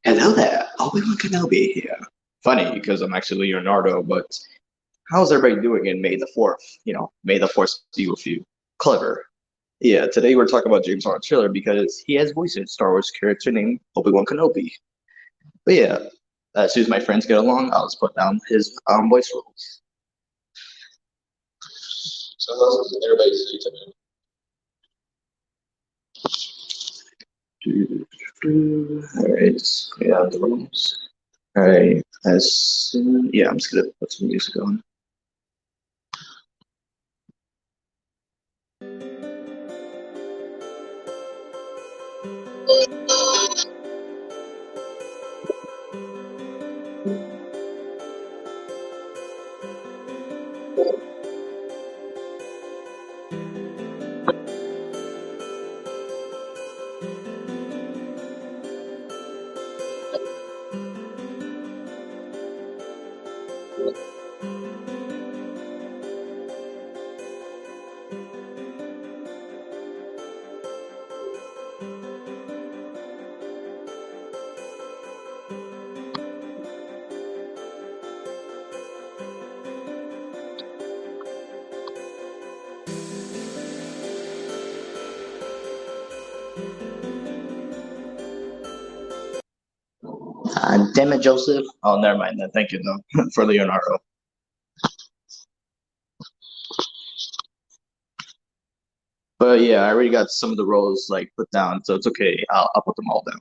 Hello there, Obi-Wan Kenobi here. Funny because I'm actually Leonardo, but how's everybody doing in May the 4th? May the 4th be with you. Clever. Yeah, today we're talking about James Arnold Taylor because he has voiced a Star Wars character named Obi-Wan Kenobi. But yeah, as soon as my friends get along, I'll just put down his voice roles. So how's everybody today? Alright, yeah, the rooms. Alright, yeah, I'm just gonna put some music on. Damn it, Joseph. Oh, never mind then. Thank you, though, for Leonardo. But yeah, I already got some of the roles like put down, so it's okay. I'll put them all down.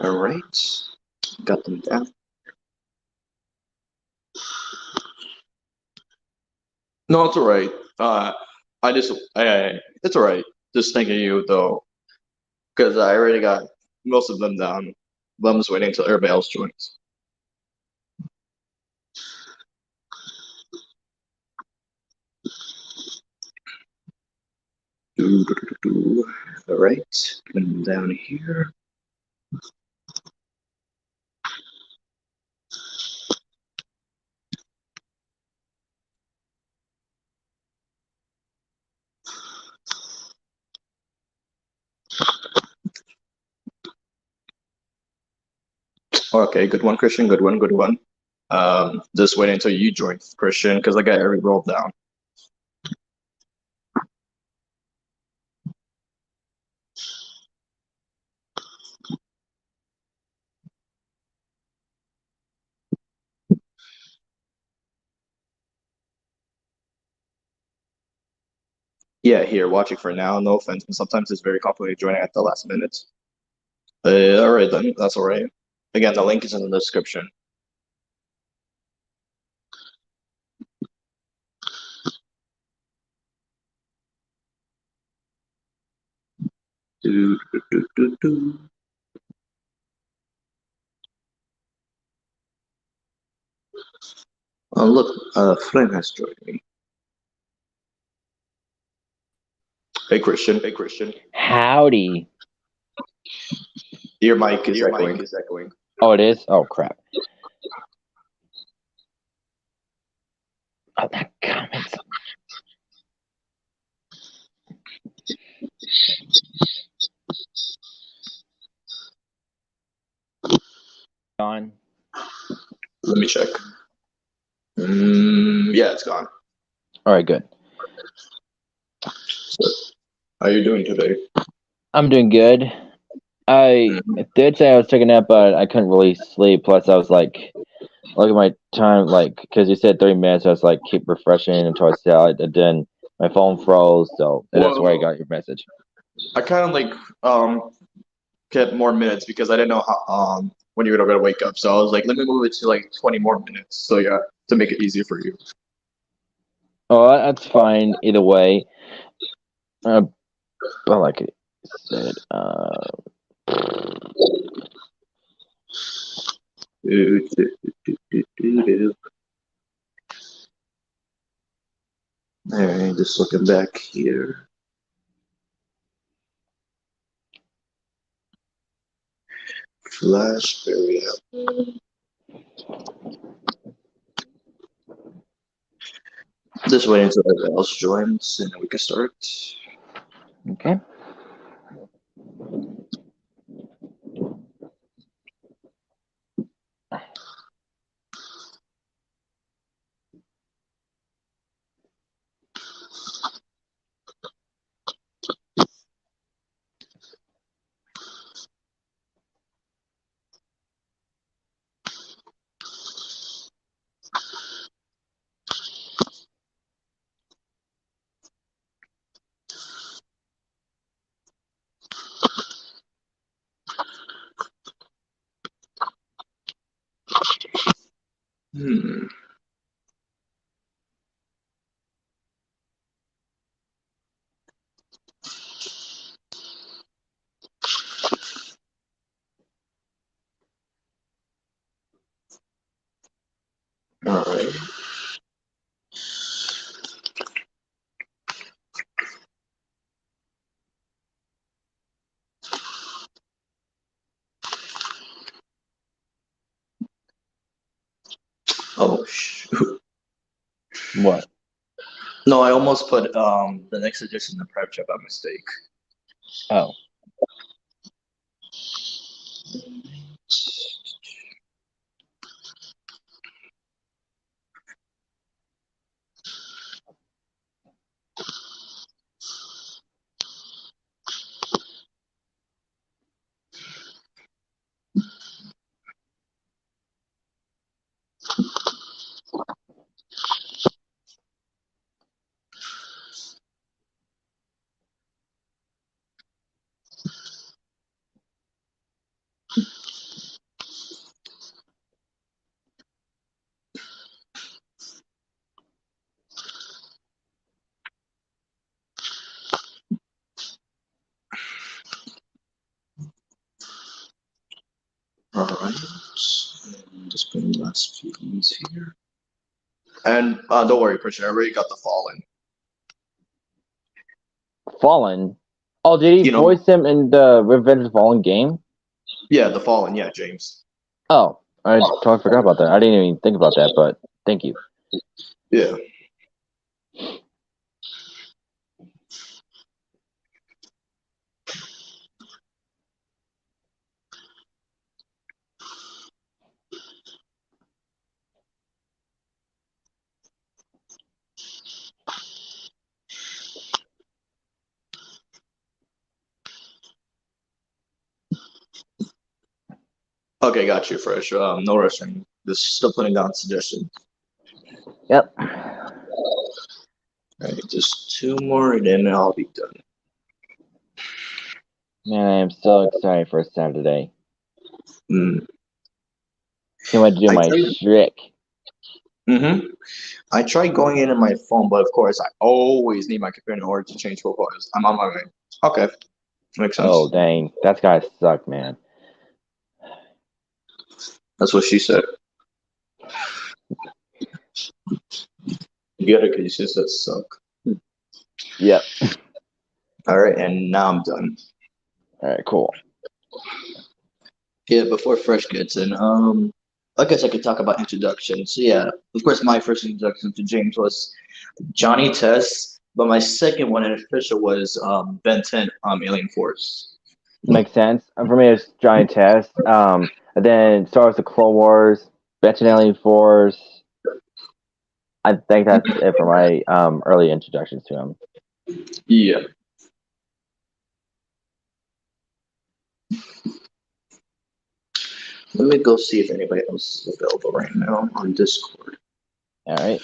All right, got them down. No, it's all right. It's all right. Just thinking of you though, because I already got most of them down. But I'm just waiting until everybody else joins. All right, and down here. Okay, good one, Christian. Good one. Good one. Just waiting until you join, Christian, because I got every roll down. Yeah, here, watching for now. No offense, but sometimes it's very complicated joining at the last minute. All right, then. That's all right. Again, the link is in the description. Do, do, do, do, do. Oh, look, Flynn has joined me. Hey, Christian. Hey, Christian. Howdy. Your mic is echoing. Oh, it is? Oh, crap. Oh, that comments. On. Let me check. Yeah, it's gone. All right, good. So, how are you doing today? I'm doing good. I did say I was taking a nap, but I couldn't really sleep. Plus, I was like, look at my time, like, because you said 30 minutes. I was like, keep refreshing until I sell it. And then my phone froze, so that's where I got your message. I kind of like kept more minutes because I didn't know how when you were gonna wake up. So I was like, let me move it to like 20 more minutes. So yeah, to make it easier for you. Oh, that's fine either way. But like I said, All right, just looking back here. Flash area. Just waiting until everyone else joins, and then we can start. Okay. Hmm. All right. Oh shoot. What? No, I almost put the next edition in the prep chat by mistake. Oh. All right. Just putting the last few things here. And don't worry, Christian. I already got the Fallen. Fallen. Oh, did he You know, voice him in the Revenge of the Fallen game? yeah, the Fallen. Yeah, James. Oh, I totally forgot about that. I didn't even think about that, but thank you. Yeah. Okay, got you, Fresh. No rushing. Just still putting down suggestions. Yep. All right, just two more, and then I'll be done. Man, I am so excited for Saturday. Mm. Can't wait to do I my tried. trick. I tried going in on my phone, but of course, I always need my computer in order to change profiles. I'm on my way. Okay, makes Oh, sense. dang. That's gotta suck, man. That's what she said. You get it because you said suck. Yep. All right, and now I'm done. All right, cool. Yeah, before Fresh gets in, I guess I could talk about introductions. So yeah, of course, my first introduction to James was Johnny Test, but my second one and official was Ben 10 Alien Force. Makes sense. For me, it's Giant Test. And then Star Wars: The Clone Wars, Benton Alien Force. I think that's it for my early introductions to him. Yeah. Let me go see if anybody else is available right now on Discord. All right.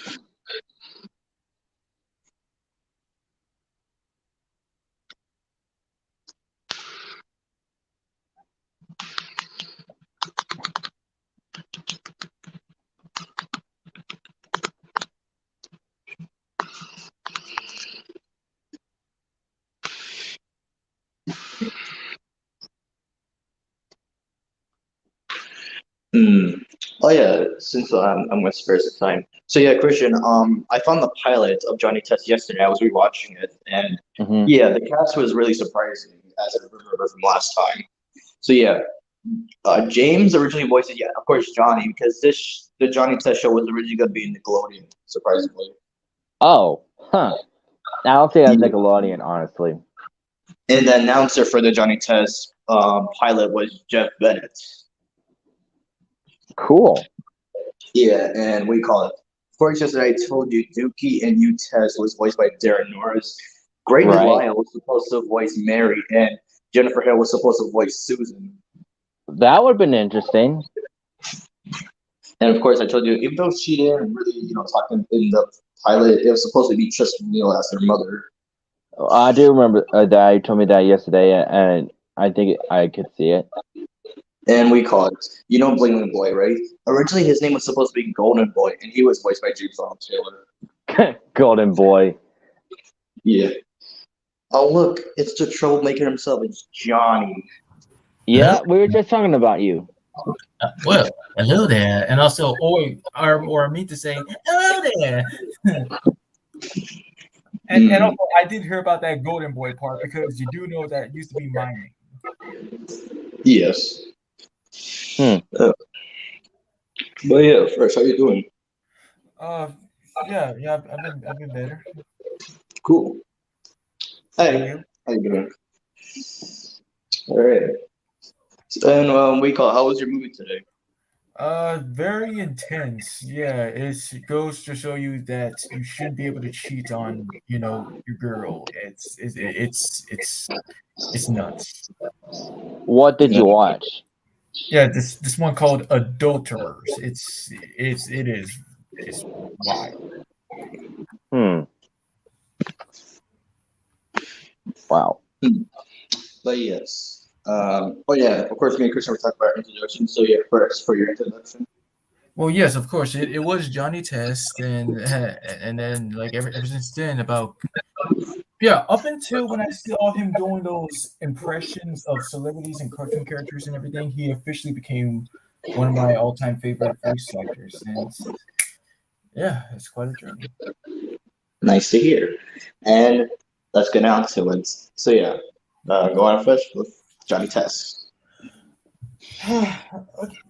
Hmm. Oh yeah, since I'm going to spare some time. So yeah, Christian, I found the pilot of Johnny Test yesterday. I was rewatching it, and Mm-hmm. yeah, the cast was really surprising as I remember from last time. So yeah, James originally voiced it, yeah, of course, Johnny, because the Johnny Test show was originally going to be Nickelodeon, surprisingly. Oh, huh. I'll say that's Yeah. Nickelodeon, honestly. And the announcer for the Johnny Test pilot was Jeff Bennett. Cool. Yeah, and we call it. Of course, just I told you, Dookie and you Test was voiced by Darren Norris. Greg Right. Lyle was supposed to voice Mary, and Jennifer Hale was supposed to voice Susan. That would have been interesting. And of course, I told you, even though she didn't really, talk in the pilot, it was supposed to be Tristan Neal as her mother. I do remember that you told me that yesterday, and I think I could see it. And we call it, Bling Boy, right? Originally, his name was supposed to be Golden Boy, and he was voiced by James Arnold Taylor. Golden Boy. Yeah. Oh, look, it's the troublemaker himself. It's Johnny. Yeah, we were just talking about you. Well, hello there, and also, or I mean to say, hello there. And also, I did hear about that Golden Boy part because you do know that used to be my name. Yes. Hmm. But yeah, first, how you doing? Yeah, I've been better. Cool. Hey, Thank you. how you doing? All right. And how was your movie today? Very intense. Yeah, it goes to show you that you shouldn't be able to cheat on, your girl. It's nuts. What did you watch? Yeah, this one called Adulterers. It's wild. Hmm. Wow. But yes. Oh yeah, of course, me and Christian were talking about our introduction. So yeah, first for your introduction. Well, yes, of course. It was Johnny Test, and then like ever since then, up until when I saw him doing those impressions of celebrities and cartoon characters and everything, he officially became one of my all-time favorite voice actors, and yeah, it's quite a journey. Nice to hear. And let's get on to it. So yeah, go on first with Johnny Test.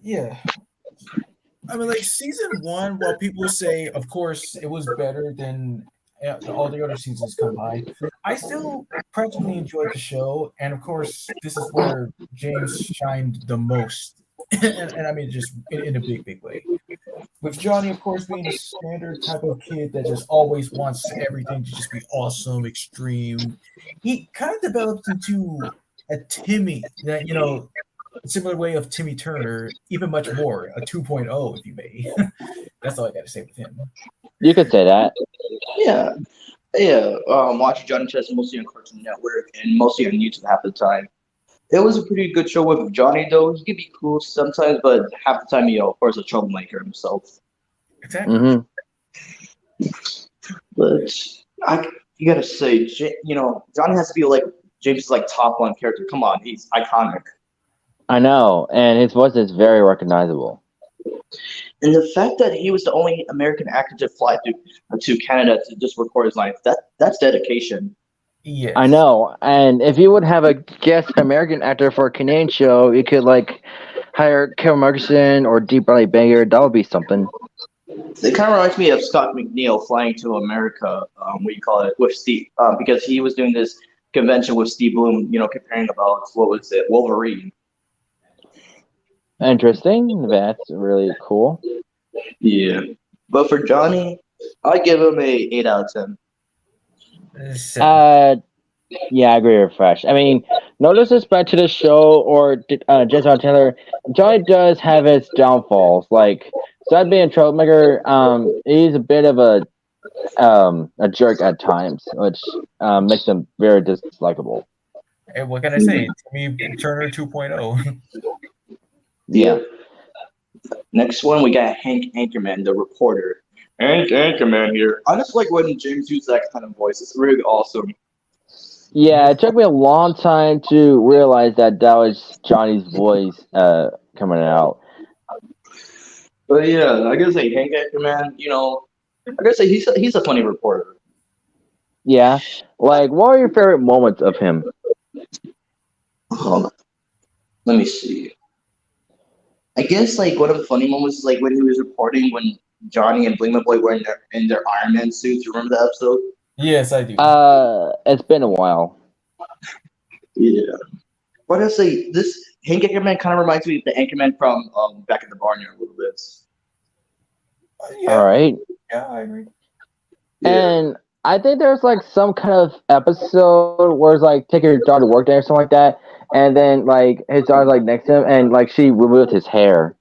Yeah. I mean, like season one, while people say, of course, it was better than all the other seasons combined, I still practically enjoyed the show. And of course, this is where James shined the most. And I mean, just in a big way. With Johnny, of course, being a standard type of kid that just always wants everything to just be awesome, extreme, he kind of developed into a Timmy that, a similar way of Timmy Turner, even much more, a 2.0, if you may. That's all I got to say with him. You could say that. Yeah, yeah. Watching Johnny Test mostly on Cartoon Network and mostly on YouTube half the time. It was a pretty good show with Johnny, though. He could be cool sometimes, but half the time, of course, a troublemaker himself. Exactly. Mm-hmm. But you gotta say, Johnny has to be like James' like top one character. Come on, he's iconic. I know, and his voice is very recognizable. And the fact that he was the only American actor to fly to Canada to just record his lines, that's dedication. Yes. I know, and if you would have a guest American actor for a Canadian show, you could hire Kevin Murchison or Deep Bradley Banger. That would be something. It kind of reminds me of Scott McNeil flying to America. With Steve, because he was doing this convention with Steve Bloom. Comparing about what was it, Wolverine. Interesting. That's really cool. Yeah, but for Johnny, I give him a 8 out of 10. Yeah, I agree with Fresh. I mean, no disrespect to the show or Jason Taylor. Johnny does have his downfalls. Besides being a troublemaker, he's a bit of a jerk at times, which makes him very dislikable. Hey, what can I say? Timmy Turner 2.0. Yeah. Next one, we got Hank Anchorman, the reporter. Hank Anchorman here. I just like when James uses that kind of voice. It's really awesome. Yeah, it took me a long time to realize that was Johnny's voice coming out. But yeah, I gotta say Hank Anchorman. I gotta say he's a funny reporter. Yeah, what are your favorite moments of him? Let me see. I guess like one of the funny moments is like when he was reporting when Johnny and Bling Boy were in their Iron Man suits. You remember that episode? Yes, I do. It's been a while. Yeah. What I say, this Hank Anchorman kind of reminds me of the Anchorman from Back in the Barnyard a little bit. Yeah, All right. yeah, I agree. Yeah. And I think there's like some kind of episode where it's like take your daughter to work day or something like that, and then like his daughter's like next to him, and like she removed his hair.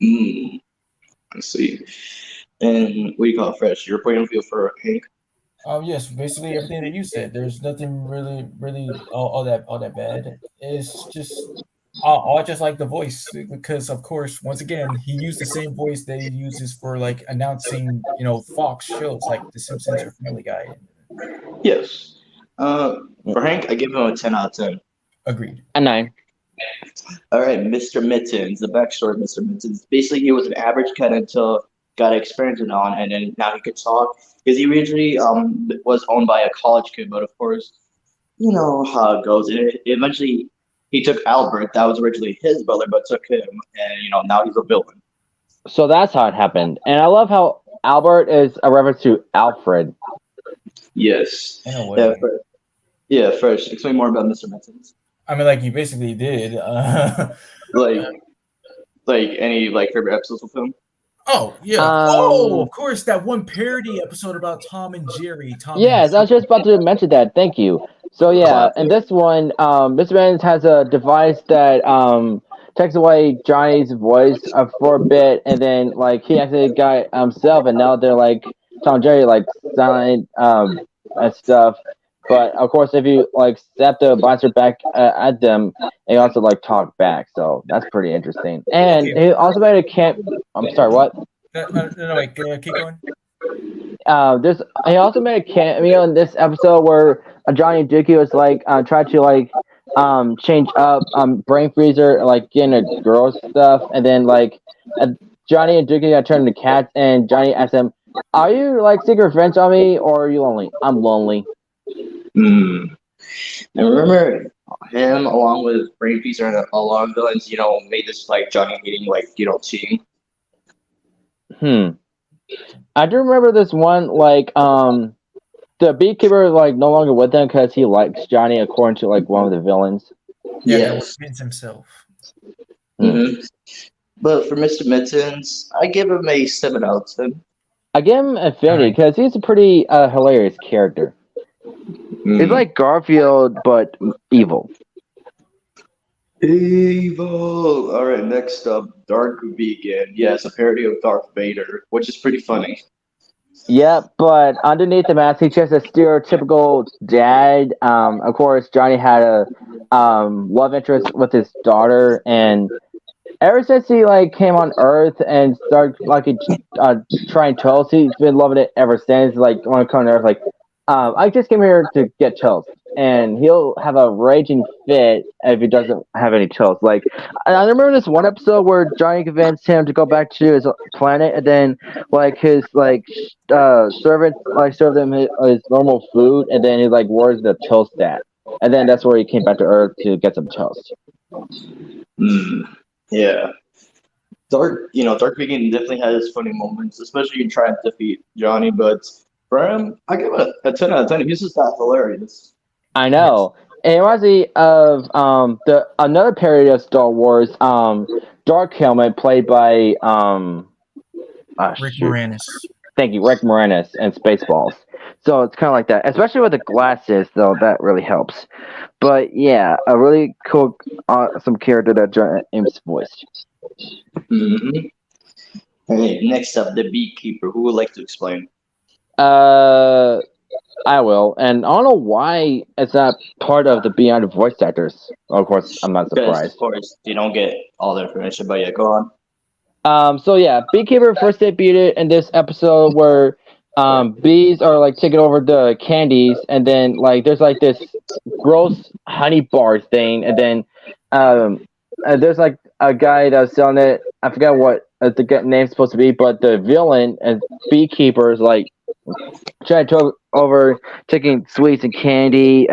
Mm, I see. And what do you call it, Fresh? Your point of view for Hank? Yes, basically everything that you said. There's nothing really all that bad. It's just I just like the voice because, of course, once again, he used the same voice that he uses for like announcing, Fox shows like The Simpsons or Family Guy. Yes. For Hank, I give him a 10 out of 10. Agreed. A 9. All right, Mr. Mittens, the backstory of Mr. Mittens. Basically, he was an average kid until got experimented on, and then now he could talk. Because he originally was owned by a college kid, but of course, you know how it goes. And eventually, he took Albert, that was originally his brother, but took him, and now he's a villain. So that's how it happened, and I love how Albert is a reference to Alfred. Yes. In a way. Yeah, Fresh. Explain more about Mr. Mittens. I mean, like you basically did. Like any favorite episodes of him. Oh yeah. Of course, that one parody episode about Tom and Jerry. Yes, I was just about to mention that. Thank you. So yeah, and this one, Mr. Mittens has a device that takes away Johnny's voice for a bit, and then like he actually got himself, and now they're like Tom and Jerry like silent and stuff. But of course, if you like step the blaster back at them, they also like talk back. So that's pretty interesting. And Okay. he also made a camp. I'm sorry, what? No, wait, keep going. He also made a cameo in this episode where Johnny and Dookie was like trying to like change up Brain Freezer like getting a girl stuff, and then like Johnny and Dookie got turned into cats, and Johnny asked him, "Are you like seeking revenge on me, or are you lonely?" "I'm lonely." Hmm. And remember him along with Brain Freezer and a lot of villains, made this like Johnny hating cheating. I do remember this one like the beekeeper like no longer with him because he likes Johnny according to like one of the villains. Yeah, that Yes. was Vince himself. Hmm. But for Mr. Mittens, I give him a 7 out of 10. I give him Infinity because he's a pretty hilarious character. He's like Garfield but evil. Evil. All right, next up, Dark Vegan. Yeah, it's a parody of Darth Vader, which is pretty funny. Yeah, but underneath the mask, he's just a stereotypical dad. Of course, Johnny had a love interest with his daughter, and ever since he like came on Earth and started like trying toast, he's been loving it ever since. Like when I come to Earth, like I just came here to get toast, and he'll have a raging fit if he doesn't have any toast. Like I remember this one episode where Johnny convinced him to go back to his planet, and then like his servant like served him his normal food, and then he like where's the toast at? And then that's where he came back to Earth to get some toast. Yeah. Dark Vegan definitely has funny moments, especially in trying to defeat Johnny, but for him, I give it a 10 out of 10. He's just that hilarious. I know. It reminds me of the another parody of Star Wars, Dark Helmet, played by Rick Moranis. Thank you, Rick Moranis, and Spaceballs. So it's kind of like that, especially with the glasses, though. That really helps. But yeah, a really cool, awesome character that James voiced. Mm-hmm. Okay, next up, the Beekeeper. Who would like to explain? I will, and I don't know why it's not part of the Beyond voice actors. Of course, I'm not Because, surprised. of course, you don't get all the information, but yeah, go on. So yeah, Beekeeper first debuted in this episode where bees are like taking over the candies, and then like there's like this gross honey bar thing, and then there's like a guy that's selling it. I forgot what the name's supposed to be, but the villain and Beekeeper is like trying to over taking sweets and candy,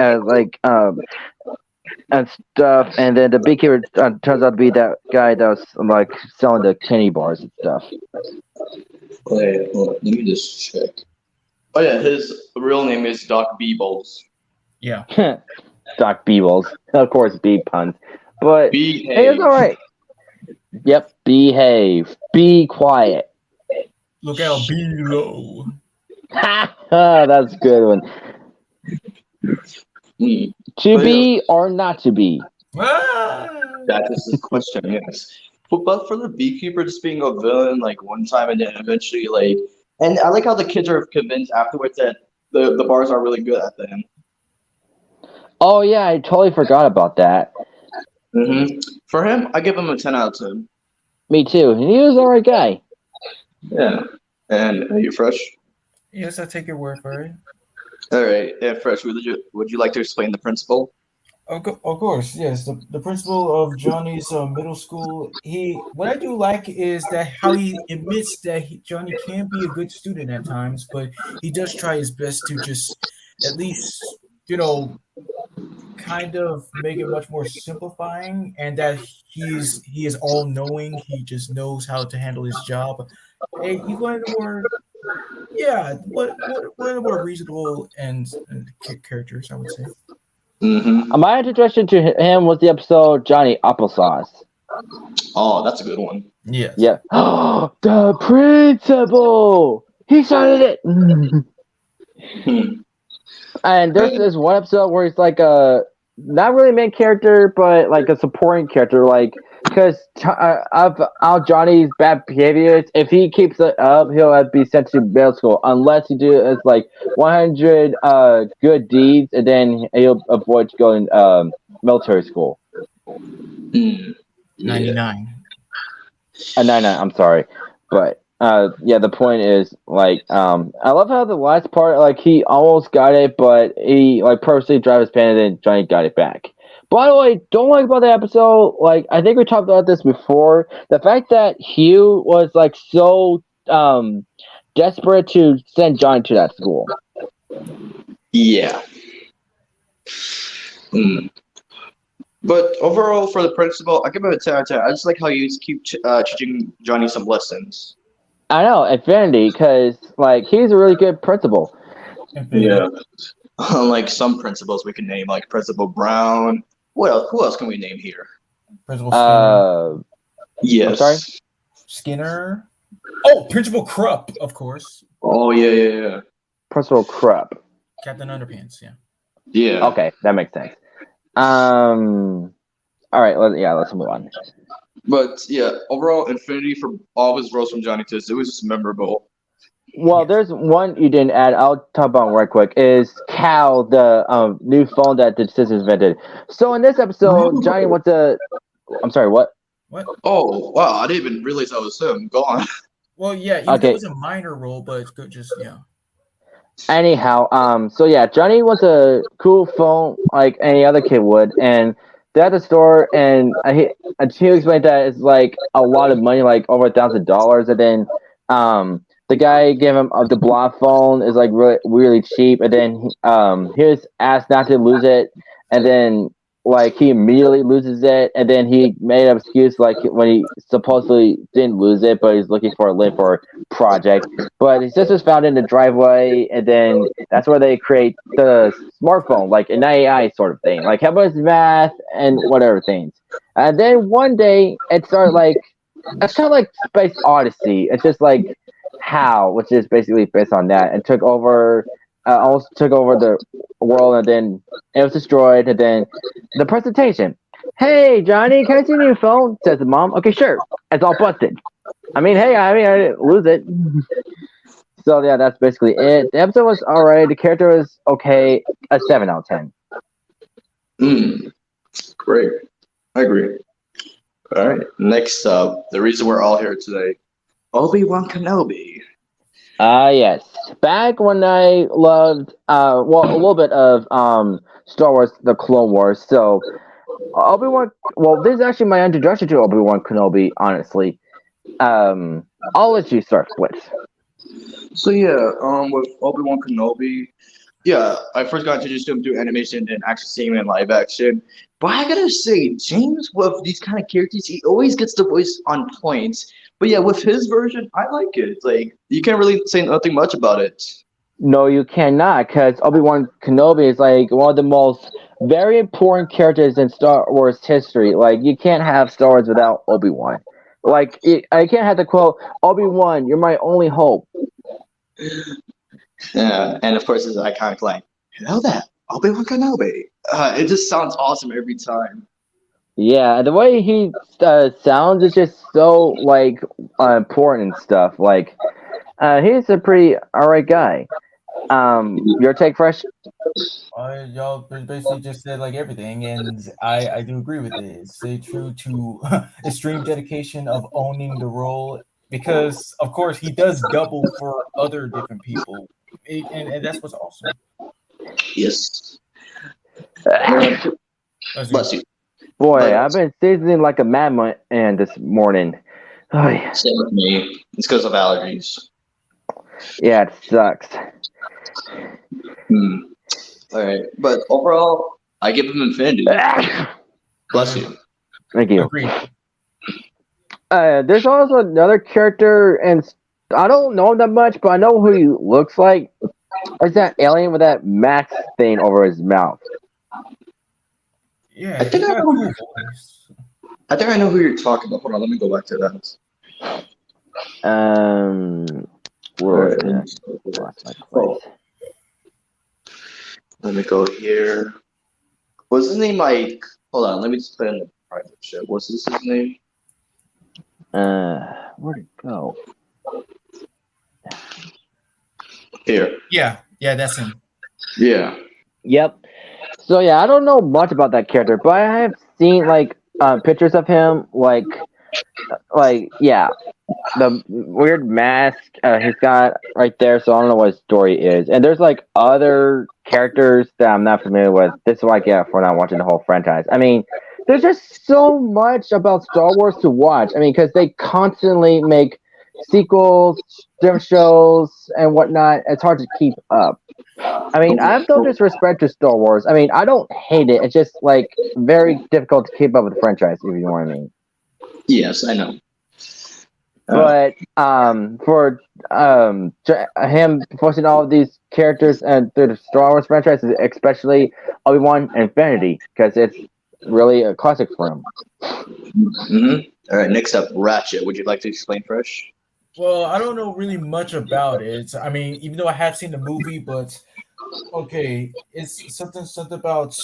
and stuff, and then the beekeeper turns out to be that guy that was like selling the candy bars and stuff. Wait, hold on, let me just check. Oh yeah, his real name is Doc Beebles. Yeah. Doc Beebles, of course, bee puns, but hey, Behave. it's all right. Yep, behave, be quiet. Look out below. That's a good one. Hmm. To But yeah, be or not to be? Ah! that is the question. Yes. But for the beekeeper just being a villain like one time and then eventually like, and I like how the kids are convinced afterwards that the bars are really good at the end. Oh yeah, I totally forgot about that. For him, I give him a 10 out of 10. Me too. He was an alright guy. Yeah. And are you fresh? Yes, I take your word for it. All right. Yeah, fresh. Would you like to explain the principle? Of course, yes. The principal of Johnny's middle school. What I do like is that how he admits that Johnny can be a good student at times, but he does try his best to just at least kind of make it much more simplifying, and that he is all knowing. He just knows how to handle his job. And he's one of the more one of the more reasonable and characters, I would say. My introduction to him was the episode Johnny Applesauce. Oh, that's a good one. Yes. Yeah. The principal! He started it! And there's this one episode where he's like a not really main character, but like a supporting character, like because of how Johnny's bad behaviors, if he keeps it up, he'll be sent to middle school unless he does like 100 good deeds, and then he'll avoid going military school. 99. 99. I'm sorry, but yeah, the point is like I love how the last part like he almost got it, but he like purposely drive his pen and then Johnny got it back. By the way, don't like about the episode. Like I think we talked about this before. The fact that Hugh was like so desperate to send Johnny to that school. Yeah. But overall, for the principal, I give him a 10 out of 10. I just like how you keep teaching Johnny some lessons. I know, Infinity, because like he's a really good principal. Yeah. Unlike some principals we can name, like Principal Brown. What else? Who else can we name here? Principal Skinner. Yes. I'm sorry? Skinner. Oh, Principal Krupp, of course. Oh yeah. Principal Krupp. Captain Underpants, yeah. Yeah. Okay, that makes sense. All right, let's move on. But yeah, overall, Infinity for all of his roles from Johnny Test, it was just memorable. Well, there's one you didn't add. I'll talk about right quick. Is Cal, the new phone that the sisters invented? So in this episode, Johnny went to. I'm sorry, what? What? Oh wow, I didn't even realize that was him. Go on. Well, yeah, Okay. it was a minor role, but it's good. Just yeah. Anyhow, so yeah, Johnny wants a cool phone like any other kid would, and they're at the store, and he explained that it's like a lot of money, like over $1,000, and then the guy gave him the block phone is like really cheap, and then he was asked not to lose it, and then like he immediately loses it, and then he made an excuse like when he supposedly didn't lose it, but he's looking for a link for a project. But his sister's found in the driveway, and then that's where they create the smartphone, like an AI sort of thing, like help us math and whatever things. And then one day it started like it's kind of like Space Odyssey. It's just like HAL, which is basically based on that, and took over. Almost took over the world, and then it was destroyed. And then the presentation. Hey, Johnny, can I see your new phone? Says the mom. Okay, sure. It's all busted. I didn't lose it. So yeah, that's basically it. The episode was alright. The character was okay. A 7 out of 10. Great. I agree. All right. Next up, the reason we're all here today, Obi-Wan Kenobi. Yes. Back when I loved, a little bit of Star Wars, The Clone Wars. So Obi-Wan. Well, this is actually my introduction to Obi-Wan Kenobi. Honestly, I'll let you start with. So yeah, with Obi-Wan Kenobi, yeah, I first got introduced to him through animation and actually seeing him in live action. But I gotta say, James with these kind of characters, he always gets the voice on point. But yeah, with his version, I like it. Like you can't really say nothing much about it. No, you cannot, because Obi-Wan Kenobi is like one of the most very important characters in Star Wars history. Like, you can't have Star Wars without Obi-Wan. Like, I can't have to quote, Obi-Wan, you're my only hope. Yeah, and of course his iconic line, "You know that Obi-Wan Kenobi." It just sounds awesome every time. Yeah, the way he sounds is just so, like, important and stuff. Like, he's a pretty alright guy. Your take, Fresh? Y'all basically just said like everything, and I do agree with it. Stay true to extreme dedication of owning the role, because of course he does double for other different people, and that's what's awesome. Yes. That's Bless you. Boy, But I've been seasoning like a madman this morning. Oh, yeah. same with me. It's because of allergies. Yeah, it sucks. Hmm. All right, but overall, I give him Infinity. Bless you. Thank you. Agreed. There's also another character, and I don't know him that much, but I know who he looks like. It's that alien with that mask thing over his mouth. Yeah, I think he got a cool voice. I think I know who you're talking about. Hold on, let me go back to that. Where was Alright, it? Lost my place. let me go here. What's his name? Like, hold on, let me just put in the private chat. What's his name? Where'd it go? Here. Yeah, that's him. Yeah. Yep. So yeah, I don't know much about that character, but I have seen like pictures of him, like yeah, the weird mask he's got right there. So I don't know what his story is. And there's like other characters that I'm not familiar with. This is what I get for not watching the whole franchise. I mean, there's just so much about Star Wars to watch. I mean, because they constantly make sequels, different shows, and whatnot. It's hard to keep up. I mean, I have no disrespect to Star Wars. I mean, I don't hate it. It's just like very difficult to keep up with the franchise, if you know what I mean. Yes, I know. But for him voicing all of these characters and through the Star Wars franchise, especially Obi-Wan Infinity, because it's really a classic for him. All right, next up, Ratchet. Would you like to explain Fresh? Well, I don't know really much about it. I mean, even though I have seen the movie, but okay, it's something about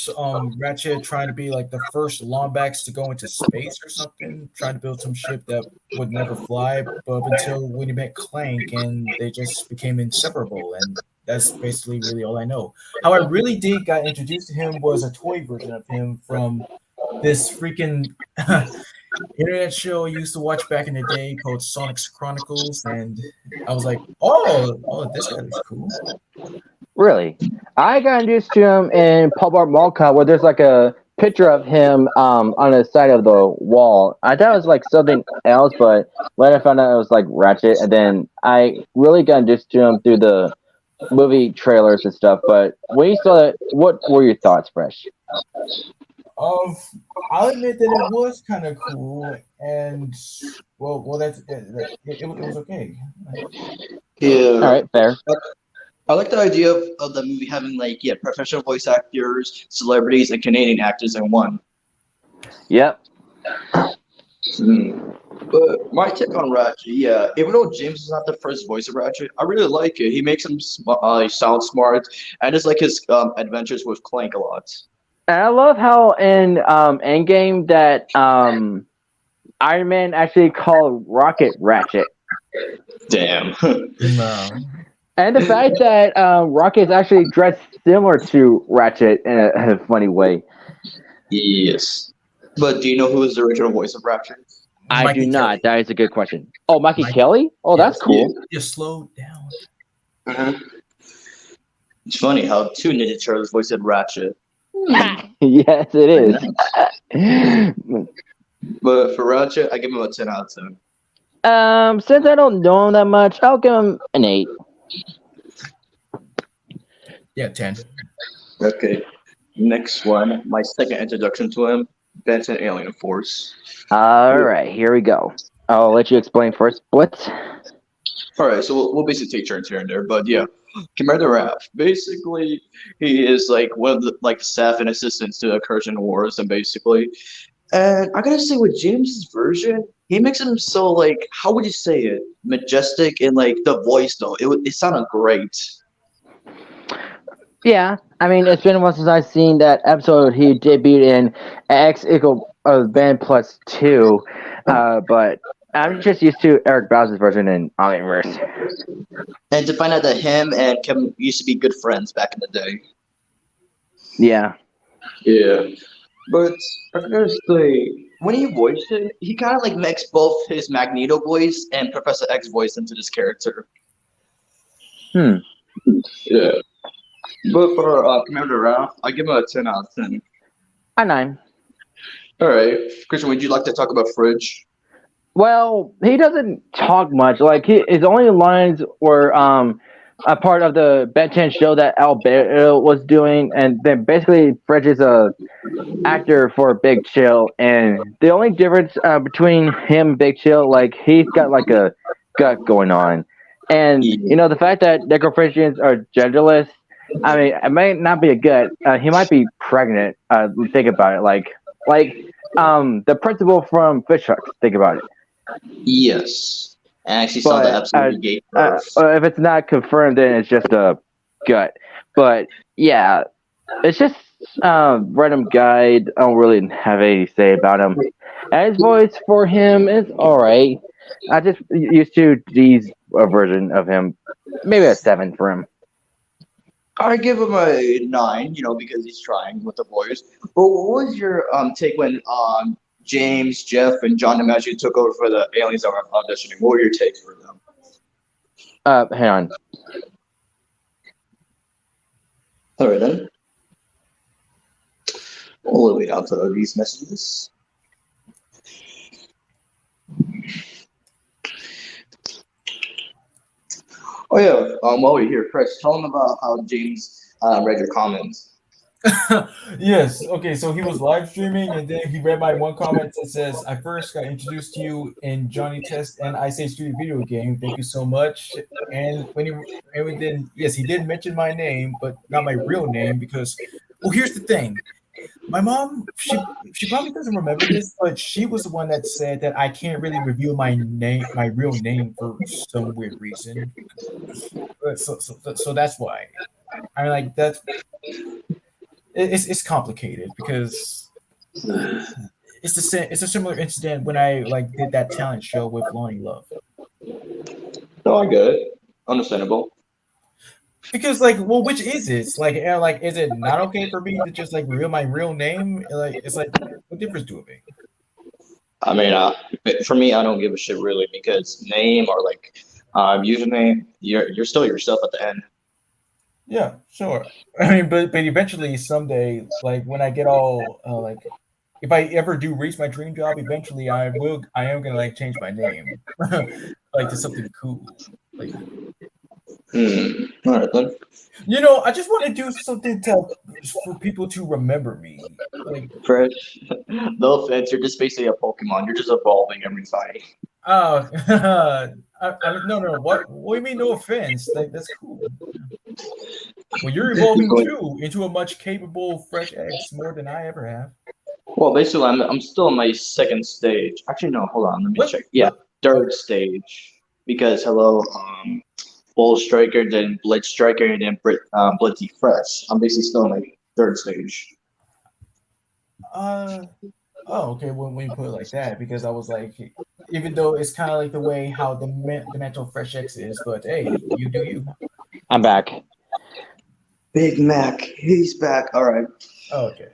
Ratchet trying to be like the first Lombax to go into space or something, trying to build some ship that would never fly, but up until when he met Clank and they just became inseparable, and that's basically really all I know. How I really did got introduced to him was a toy version of him from this freaking internet show I used to watch back in the day called Sonic's Chronicles, and I was like, oh, this guy looks cool. Really, I got introduced to him in Pop Art Mall Cup, where there's like a picture of him on the side of the wall. I thought it was like something else, but later I found out it was like Ratchet, and then I really got introduced to him through the movie trailers and stuff. But when you saw it, what were your thoughts, Fresh? I'll admit that it was kind of cool, and well, it was okay. Yeah. All right, fair. I like the idea of the movie having professional voice actors, celebrities, and Canadian actors in one. Yep. But my take on Ratchet, even though James is not the first voice of Ratchet, I really like it. He makes him sound smart, and just like his adventures with Clank a lot. And I love how in Endgame that Iron Man actually called Rocket Ratchet. Damn. No. And the fact that Rocket is actually dressed similar to Ratchet in a funny way. Yes. But do you know who is the original voice of Ratchet? I Mikey do not. Kelly. That is a good question. Oh, Mikey Mikey. Kelly? Oh, that's cool. Just slow down. It's funny how two Ninja Turtles voiced Ratchet. Yes, it is. But for Ratchet, I give him a 10 out of 10. Since I don't know him that much, I'll give him an 8. Yeah, 10. Okay. Next one, my second introduction to him, Benton Alien Force. All right, here we go. I'll let you explain first, Blitz. All right, so we'll basically take turns here and there, but yeah, Commander Raph. Basically, he is like one of the like staff and assistants to the Persian Wars, and basically, and I gotta say, with James's version, he makes him so like, how would you say it, majestic, and like the voice though, it sounded great. Yeah, I mean, it's been a while since I've seen that episode he debuted in X equal Band Plus 2, but I'm just used to Eric Bowser's version in Omniverse. And to find out that him and Kevin used to be good friends back in the day. Yeah. Yeah, but I gotta say, when he voiced it, he kind of like mixed both his Magneto voice and Professor X voice into this character. Hmm. Yeah. But for Commander Ralph, I give him a 10 out of 10. A 9. All right. Christian, would you like to talk about Fridge? Well, he doesn't talk much. Like his only lines were a part of the Ben 10 show that Alberto was doing, and then basically Fridge is a actor for Big Chill, and the only difference between him and Big Chill, like he's got like a gut going on, and the fact that necrophrygians are genderless. I mean, it might not be a gut. He might be pregnant. Think about it, like the principal from Fish Hooks. Think about it. Yes. I actually saw the But episode he gave birth. if it's not confirmed, then it's just a gut. But yeah, it's just random guy. I don't really have anything to say about him. And his voice for him is alright. I just used to D's version of him. Maybe a 7 for him. I give him a 9, because he's trying with the voice. But what was your take when James, Jeff, and John DiMaggio took over for the aliens that were auditioning? What were your takes for them? Hang on. All right, then. All the way down to these messages. Oh, yeah. While we're here, Chris, tell them about how James read your comments. Yes. Okay. So he was live streaming, and then he read my one comment that says, "I first got introduced to you in Johnny Test and Ice Age Studio video game. Thank you so much." And yes, he did mention my name, but not my real name because, well, here's the thing. My mom, she probably doesn't remember this, but she was the one that said that I can't really reveal my real name for some weird reason. So that's why. I mean, like that's. It's complicated because it's a similar incident when I did that talent show with Lonnie Love. No, I get it. Understandable. Because well, which is it? It's is it not okay for me to just reveal my real name? It's what difference do it make? I mean, for me, I don't give a shit really because name or username, you're still yourself at the end. Yeah, sure. I mean, but eventually, someday, when I get all if I ever do reach my dream job, eventually I am gonna change my name, to something cool. All right then. I just want to do something for people to remember me. Fresh. No offense, you're just basically a Pokemon. You're just evolving every fight. Oh, no. What do you mean? No offense. That's cool. Well, you're evolving too into a much capable Fresh X more than I ever have. Well, basically, I'm still in my second stage. Actually, no, hold on. Let me check. Yeah, third stage. Because Bull Striker, then Blitz Striker, and then Blitzy Fresh. I'm basically still in my third stage. Oh, okay. When you put it like that, because I was even though it's kind of the way how the mental Fresh X is, but hey, you do you. I'm back. Big Mac, he's back. All right. Oh, okay.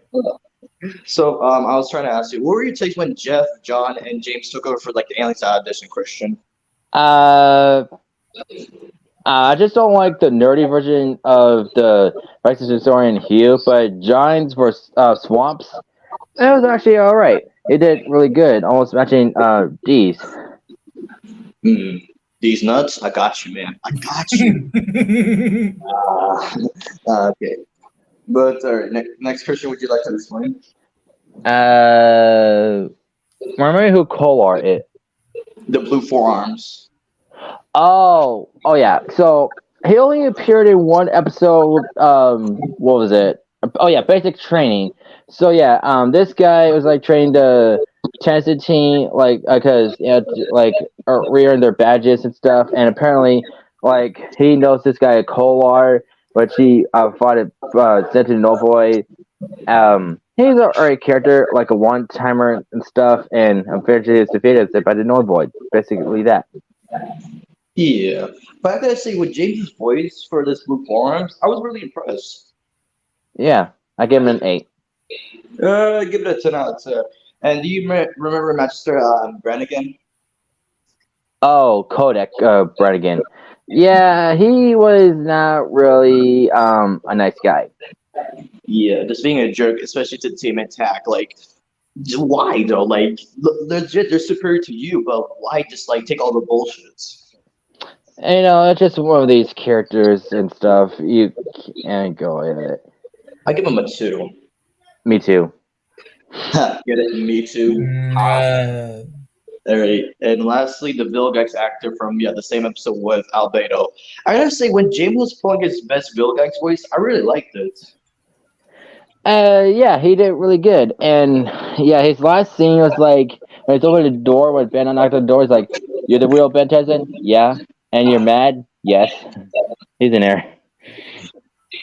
So I was trying to ask you, what were your takes when Jeff, John, and James took over for the aliens audition, Christian? I just don't like the nerdy version of the Righteous Historian Hugh, but John's for Swamps, it was actually all right. It did really good, almost matching D's. These nuts, I got you, man. I got you. Okay. But next question, would you like to explain? Uh, remember who Kolar is? The blue forearms. Oh yeah. So he only appeared in one episode. What was it? Oh yeah, basic training. So yeah, this guy was like training the Tennessee team, like because like re-earn their badges and stuff. And apparently, like he knows this guy Kolar, which he fought at Sentinel Novoid. He's a alright character, like a one timer and stuff, and eventually is defeated by the Novoid. Basically that. Yeah, but I gotta say, with James's voice for this blue forearms, I was really impressed. Yeah, I give him an 8. Give it a 10 out of 10. And do you remember Master Brannigan? Oh, Kodak Brannigan. Yeah, he was not really a nice guy. Yeah, just being a jerk, especially to Team Attack. Like, why though? Like, legit, they're superior to you, but why just like take all the bullshit? And, it's just one of these characters and stuff. You can't go with it. I give him a 2. Me too. Get it? Me too. All right. And lastly, the Vilgax actor from the same episode with Albedo. I gotta say, when James was pulling his best Vilgax voice, I really liked it. Yeah, he did really good. And yeah, his last scene was like when he's over the door when Ben knocked on the door. He's like, "You're the real Ben Tenzin? Yeah. And you're mad? Yes." He's in there.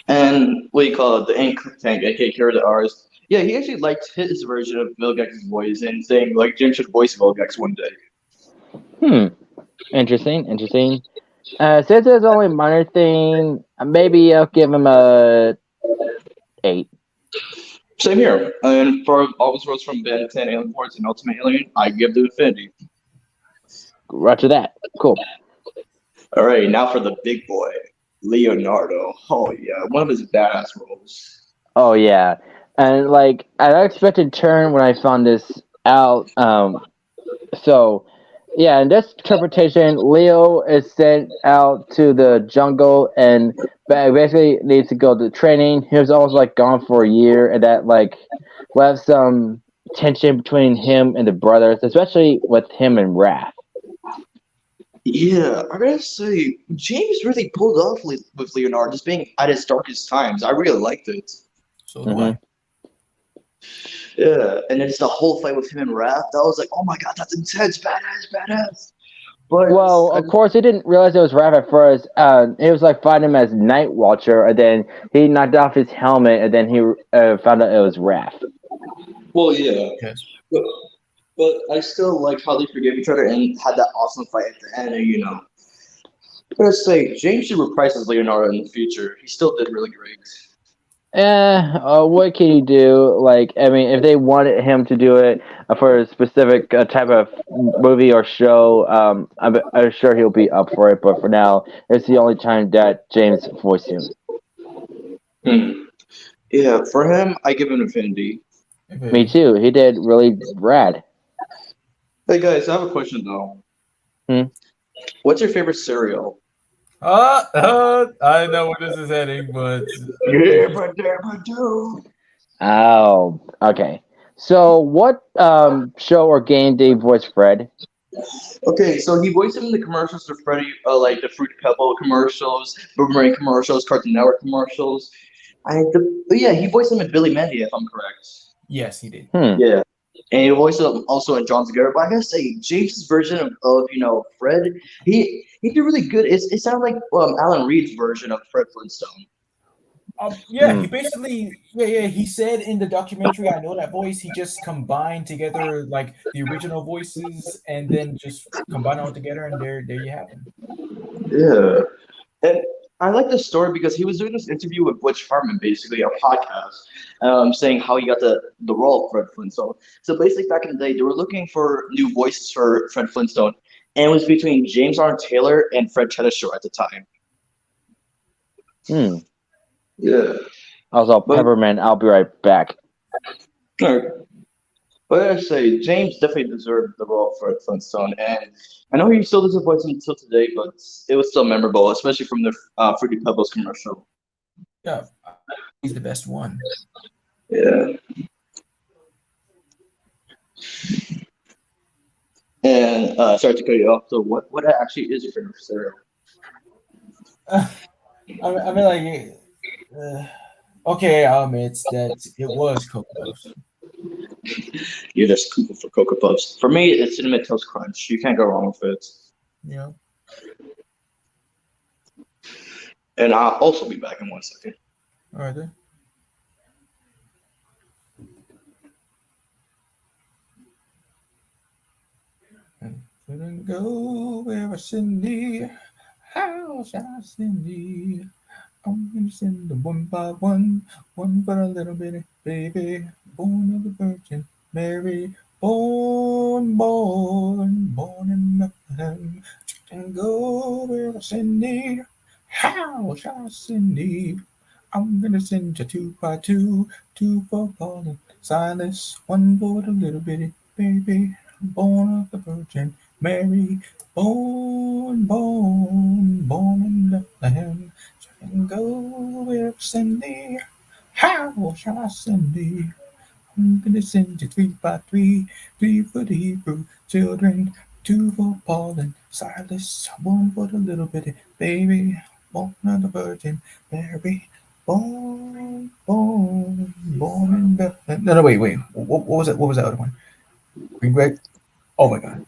And what do you call it? The ink tank, aka Kira the R's. Yeah, he actually liked his version of Vilgax's voice and saying like James should voice Vilgax one day. Interesting. Since it's only a minor thing, maybe I'll give him a 8. Same here. And for all his roles from Ben 10, Alien Force, and Ultimate Alien, I give the Infinity. Roger that. Cool. All right, now for the big boy, Leonardo. Oh yeah, one of his badass roles. Oh yeah, and like an unexpected turn when I found this out. So yeah, in this interpretation, Leo is sent out to the jungle and basically needs to go to training. He was almost like gone for a year, and that like left some tension between him and the brothers, especially with him and Raph. Yeah, I gotta say, James really pulled off with Leonardo, just being at his darkest times. I really liked it. So do I. Yeah, and then it's the whole fight with him and Raph. That was like, oh my god, that's intense, badass. But Well, of course, he didn't realize it was Raph at first. He was like fighting him as Night Watcher, and then he knocked off his helmet, and then he found out it was Raph. well, yeah, Yes. but I still like how they forgave each other and had that awesome fight at the end. And I gotta say, James should reprise as Leonardo in the future. He still did really great. What can you do? Like, I mean, if they wanted him to do it for a specific type of movie or show, I'm sure he'll be up for it. But for now, it's the only time that James voiced him. Yeah, for him, I give him Infinity. Me too. He did really rad. Hey guys, I have a question though. What's your favorite cereal? I know where this is heading, but Oh, okay. So, what show or game did he voice Fred? Okay, so he voiced him in the commercials for Freddy, like the Fruit Pebble commercials, Boomerang commercials, Cartoon Network commercials. But yeah, he voiced him in Billy Mandy, if I'm correct. yes, he did. Yeah, and he voiced him also in John's Garrett. But I gotta say, James's version of Fred, he did really good. It sounded like Alan Reed's version of Fred Flintstone. He basically, he said in the documentary, I know that voice, he just combined together like the original voices and then just combine all together, and there you have it. Yeah, and I like this story because he was doing this interview with Butch Hartman, basically a podcast, saying how he got the role of Fred Flintstone. So basically, back in the day, they were looking for new voices for Fred Flintstone, and it was between James Arnold Taylor and Fred Chetashaw at the time. Yeah. Also, Pepperman, I'll be right back. But I say, James definitely deserved the role for Flintstone, and I know he still does a voice until today, but it was still memorable, especially from the Fruity Pebbles commercial. Yeah, he's the best one. Yeah. And sorry to cut you off. So what actually is your favorite cereal? I mean, like, okay, I'll admit that it was Cocoa Puffs. You're just cuckoo for Cocoa Puffs. For me, it's Cinnamon Toast Crunch. You can't go wrong with it. Yeah. And I'll also be back in 1 second. All right then. And couldn't go where I send thee. How shall I send thee? I'm gonna send them one by one for a little bitty baby, born of the Virgin Mary, born in Bethlehem. And go where I send thee. How shall I send thee? I'm gonna send you two by two for Paul and Silas, one for the little bitty baby, born of the Virgin Mary, born in Bethlehem. And go where I send thee. How shall I send thee? I'm gonna send you three for the Hebrew children, two for Paul and Silas, one for the little bitty baby, born of the Virgin Mary, born in Bethlehem. No, wait. What was that? What was that other one? Green Greg? Oh my God.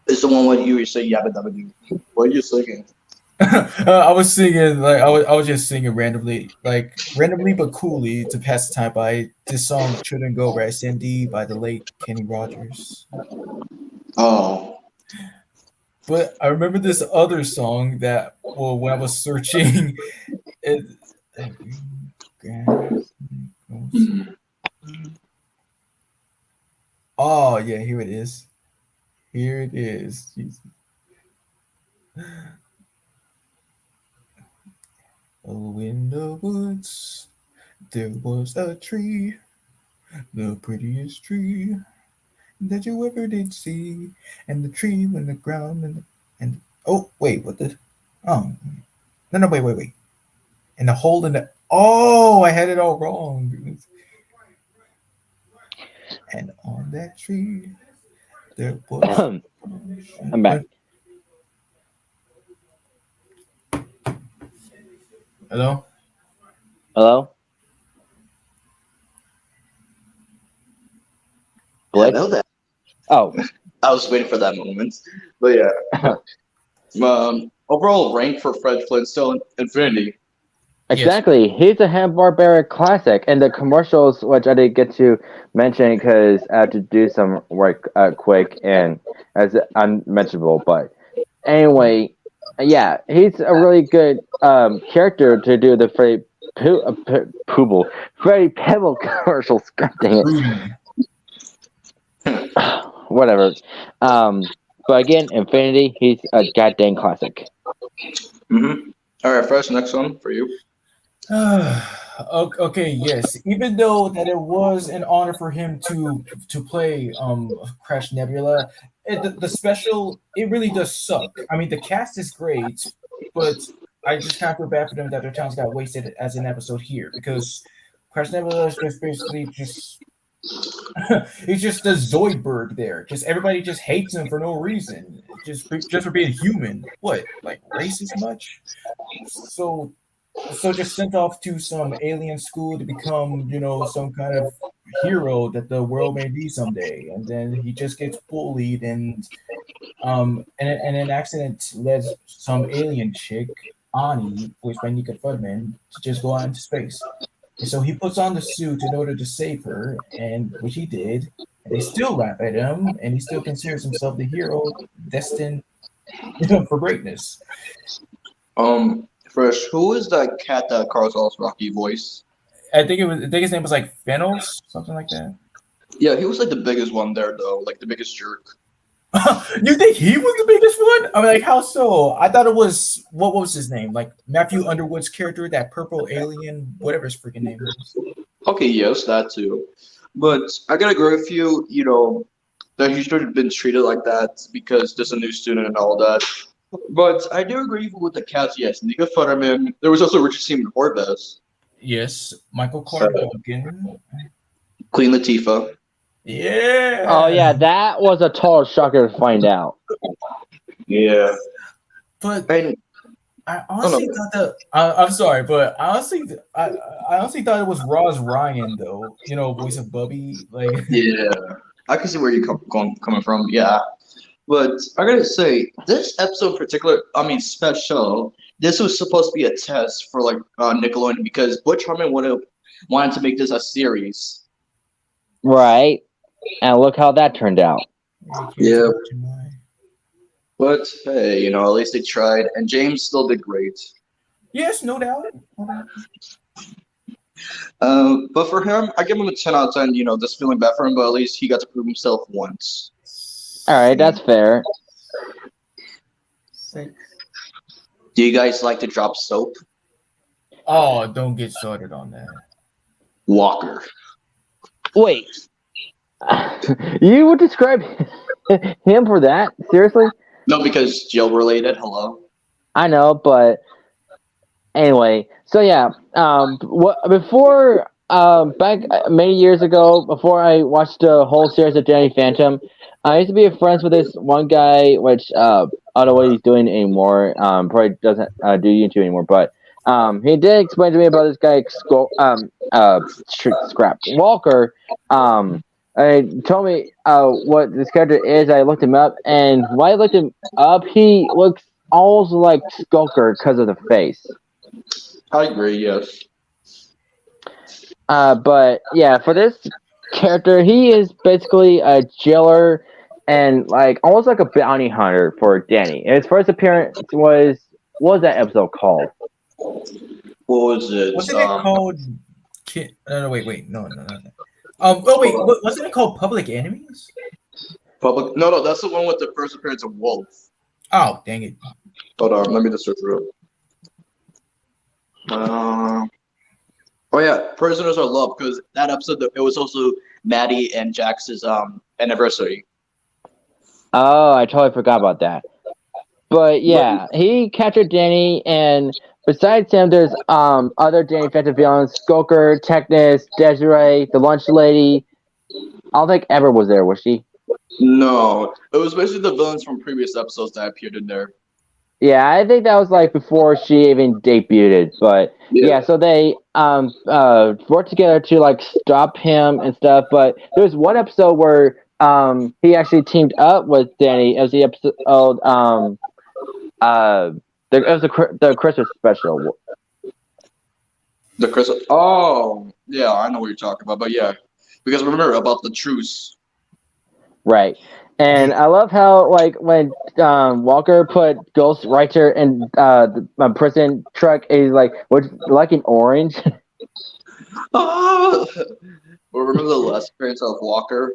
It's the one where you say yabba dabba doo. What are you singing? I was singing like I was just singing randomly but coolly to pass the time by this song "Shouldn't Go Where I Send Thee" by the late Kenny Rogers. Oh. But I remember this other song that well when I was searching it. Oh yeah, here it is. Here it is. Jesus. Oh, in the woods there was a tree, the prettiest tree that you ever did see, and the tree when the ground and oh wait, what the oh no wait, and the hole in the oh I had it all wrong. And on that tree there was I'm back. Hello. Hello? Blake? Hello there. Oh. I was waiting for that moment. But yeah. Overall rank for Fred Flintstone, Infinity. Exactly. He's a Hanna-Barbera classic. And the commercials, which I didn't get to mention because I had to do some work quick and as unmentionable. But anyway, yeah, he's a really good character to do the Freddie Pebble commercials. God dang it. Whatever. But again, Infinity, he's a goddamn classic. Mm-hmm. All right, first, next one for you. Okay, yes. Even though that it was an honor for him to play Crash Nebula, the special it really does suck. I mean, the cast is great, but I just kind of feel bad for them that their talents got wasted as an episode here because Crash Nebula is just basically just he's just a Zoidberg there. Just everybody just hates him for no reason. Just for being human. What, like racist much? So just sent off to some alien school to become, some kind of hero that the world may be someday. And then he just gets bullied and an accident led some alien chick, Ani, voiced by Nika Fudman, to just go out into space. And so he puts on the suit in order to save her, and which he did. And they still laugh at him, and he still considers himself the hero destined for greatness. First, who is that cat that Carl's Rocky voice? I think his name was like Fenos, something like that. Yeah, he was like the biggest one there though, like the biggest jerk. You think he was the biggest one? I mean, like, how so? I thought it was what was his name? Like Matthew Underwood's character, that purple alien, whatever his freaking name was. Okay, yes, that too. But I gotta agree with you, that he should have been treated like that because there's a new student and all that. But I do agree with the cats, yes. Nika Futterman. There was also Richard Seaman Horvath. Yes, Michael Clark Duncan. Queen Latifah. Yeah. Oh yeah, that was a total shocker to find out. Yeah. But And I honestly thought that. I'm sorry, but I honestly thought it was Roz Ryan, though. You know, voice of Bubby. Like, yeah, I can see where you're coming from. Yeah. But I gotta say, this episode in particular, I mean, special, this was supposed to be a test for like Nickelodeon because Butch Hartman would have wanted to make this a series. Right. And look how that turned out. Yeah. But hey, you know, at least they tried, and James still did great. Yes, no doubt. But for him, I give him a 10 out of 10. You know, just feeling bad for him, but at least he got to prove himself once. All right, that's fair. Six. Do you guys like to drop soap? Oh, don't get started on that. Walker. Wait. You would describe him for that? Seriously? No, because jail related. Hello. I know, but anyway. So yeah, before back many years ago, before I watched the whole series of Danny Phantom, I used to be friends with this one guy, which I don't know what he's doing anymore. Probably doesn't do YouTube anymore, but he did explain to me about this guy, Scrap Walker. He told me what this character is. I looked him up, and when I looked him up, he looks almost like Skulker because of the face. I agree. Yes. But yeah, for this character, he is basically a jailer and like almost like a bounty hunter for Danny. And his first appearance was what was that episode called? What was it? Wasn't it called? No, wait, no. Oh wait, wasn't it called Public Enemies? Public? No, that's the one with the first appearance of Wolf. Oh, dang it! Hold on, let me just search real. Oh yeah, Prisoners of Love, because that episode it was also Maddie and Jax's anniversary. Oh, I totally forgot about that. But yeah, he captured Danny, and besides him, there's other Danny Phantom villains: Skulker, Technus, Desiree, the Lunch Lady. I don't think Ever was there, was she? No, it was basically the villains from previous episodes that appeared in there. Yeah, I think that was like before she even debuted. But yeah, so they worked together to like stop him and stuff. But there was one episode where he actually teamed up with Danny. It was the episode it was the Christmas special. The Christmas. Oh, yeah, I know what you're talking about. But yeah, because remember about the truce. Right. And I love how, like, when Walker put Ghostwriter in the prison truck, he's like, "Would you like an orange?" Oh! Well, remember the last appearance of Walker?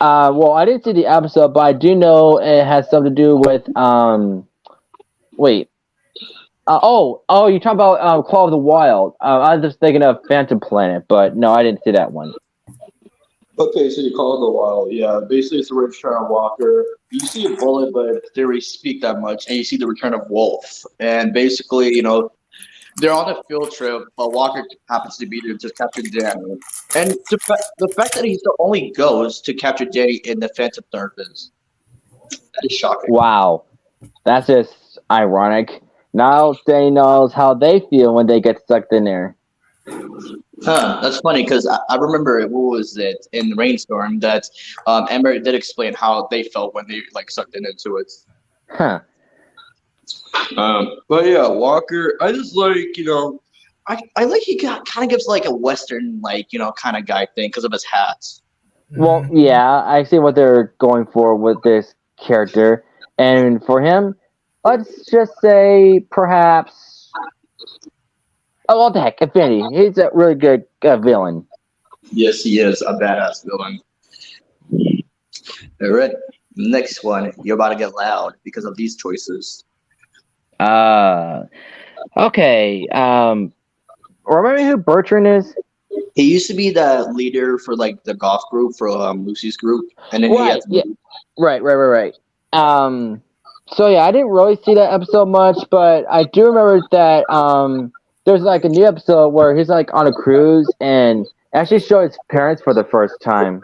Well, I didn't see the episode, but I do know it has something to do with wait. You're talking about Claw of the Wild. I was just thinking of Phantom Planet, but no, I didn't see that one. Okay, so you call it the Wild. Yeah, basically it's the return of Walker. You see a bullet, but they really speak that much, and you see the return of Wolf. And basically, you know, they're on a field trip, but Walker happens to be there to capture Danny. And the fact that he's the only ghost to capture Danny in the Phantom Darkness, that is shocking. Wow, that's just ironic. Now Danny knows how they feel when they get sucked in there. Huh, that's funny because I remember what was it in Rainstorm that Amber did explain how they felt when they like sucked into it. Huh. But yeah, Walker, I just like, you know, I like he kind of gives like a Western, like, you know, kind of guy thing because of his hats. Well, yeah, I see what they're going for with this character. And for him, let's just say perhaps. Oh, what the heck, Infinity. He's a really good villain. Yes, he is a badass villain. All right, next one. You're about to get loud because of these choices. Okay. Remember who Bertrand is? He used to be the leader for like the golf group for Lucy's group, and then Right. Right. So yeah, I didn't really see that episode much, but I do remember that there's like a new episode where he's like on a cruise and actually show his parents for the first time.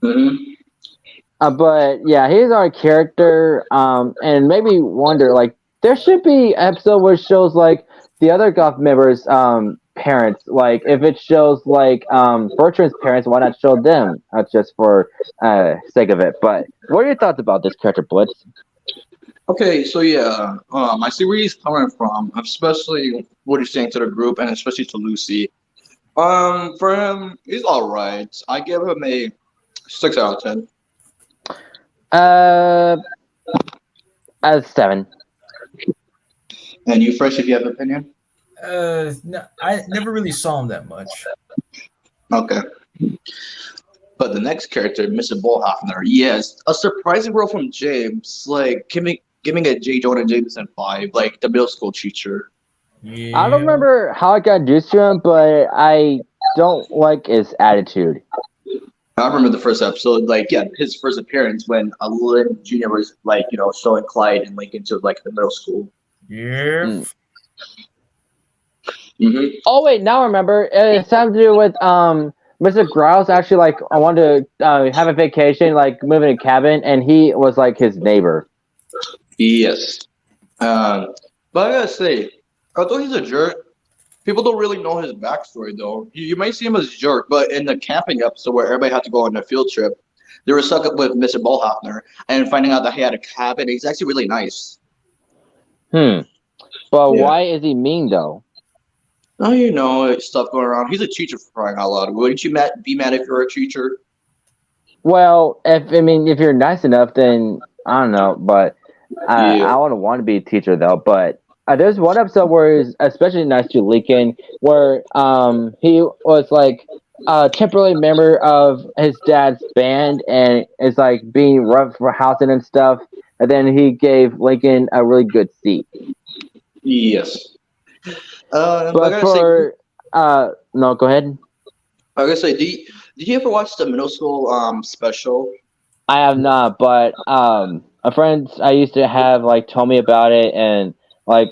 Mhm. But yeah, he's our character, and made me wonder like there should be an episode where it shows like the other golf members' parents. Like if it shows like Bertrand's parents, why not show them? Just for sake of it. But what are your thoughts about this character, Blitz? Okay, so yeah, I see where he's coming from, especially what he's saying to the group, and especially to Lucy. For him, he's all right. I give him a 6 out of 10. Uh, as 7. And you, Fresh, if you have an opinion. No, I never really saw him that much. Okay. But the next character, Mr. Bullhoffner, yes, a surprising role from James, like giving a J. Jonah Jameson vibe, like the middle school teacher. Yeah. I don't remember how I got used to him, but I don't like his attitude. I remember the first episode, like, yeah, his first appearance when Lynn Jr. was, like, showing Clyde and Lincoln to, like, the middle school. Yeah. Hmm. Oh wait, now I remember. It's something to do with Mr. Grouse actually like I wanted to have a vacation, like move in a cabin, and he was like his neighbor. Yes. But I gotta say, although he's a jerk, people don't really know his backstory, though. You might see him as a jerk, but in the camping episode where everybody had to go on a field trip, they were stuck up with Mr. Bullhoffner and finding out that he had a cabin. He's actually really nice. But Yeah. why is he mean though? Oh, stuff going around. He's a teacher for crying out loud. Wouldn't you be mad if you're a teacher? Well, if you're nice enough, then I don't know. But I wouldn't want to be a teacher though. But there's one episode where he's especially nice to Lincoln, where he was like a temporary member of his dad's band, and is like being rough for housing and stuff. And then he gave Lincoln a really good seat. Yes. But for no, go ahead. I gotta say, did you ever watch the middle school special? I have not, but a friend I used to have like told me about it and like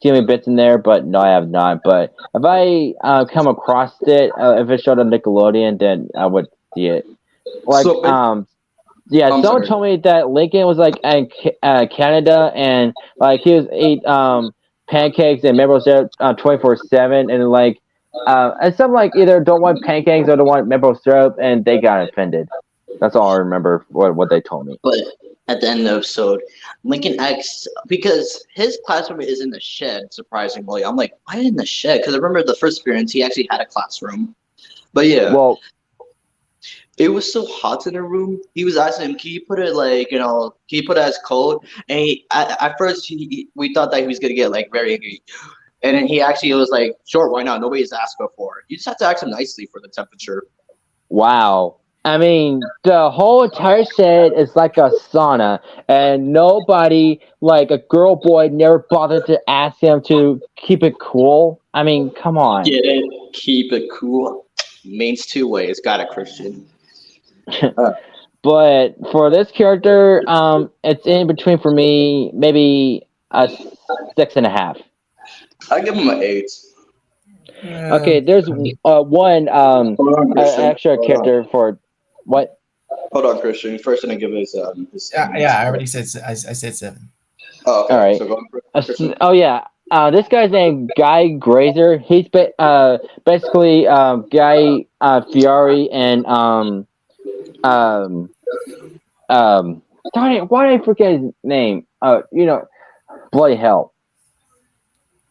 give me bits in there, but no, I have not. But if I come across it, if it showed on Nickelodeon, then I would see it. Like yeah, I'm someone sorry. told me that Lincoln was like in Canada and like he was ate pancakes and maple syrup 24/7, and like and some like either don't want pancakes or don't want maple syrup, and they got offended. That's all I remember what they told me. But at the end of the episode, Lincoln X, because his classroom is in the shed, surprisingly. I'm like, why in the shed? Because I remember the first appearance, he actually had a classroom. But yeah, Well, it was so hot in the room. He was asking him, can you put it like, can you put it as cold? And at first, we thought that he was going to get like very angry. And then he actually was like, sure, why not? Nobody's asked before. You just have to ask him nicely for the temperature. wow. I mean, the whole entire shed is like a sauna, and nobody, like a girl boy, never bothered to ask him to keep it cool. I mean, come on. Get it? Keep it cool. Means two ways. Got it, Christian. But for this character, it's in between for me, maybe a 6.5. I give him an 8. Okay, there's one Hold on, Christian. extra character for what? Hold on, Christian. First, I'm gonna give his. Yeah, I already said I said 7. Oh, okay. All right. So go on, Christian. Oh yeah, this guy's named Guy Grazer. He's basically Guy Fieri and Darn it, why did I forget his name? Bloody hell.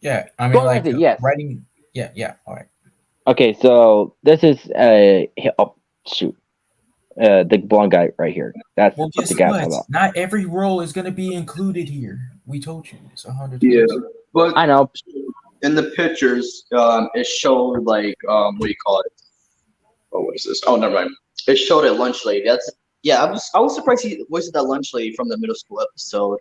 Yeah, I mean Well, like that's it, yes. writing. Yeah. All right. Okay, so this is shoot. The blonde guy right here. That's Well, what guess the guy's what? about. Not every role is going to be included here. We told you this 100 times. Yeah, but I know. in the pictures, it showed like what do you call it? Oh, what is this? Oh, never mind. It showed a lunch lady. I was surprised he wasn't that lunch lady from the middle school episode.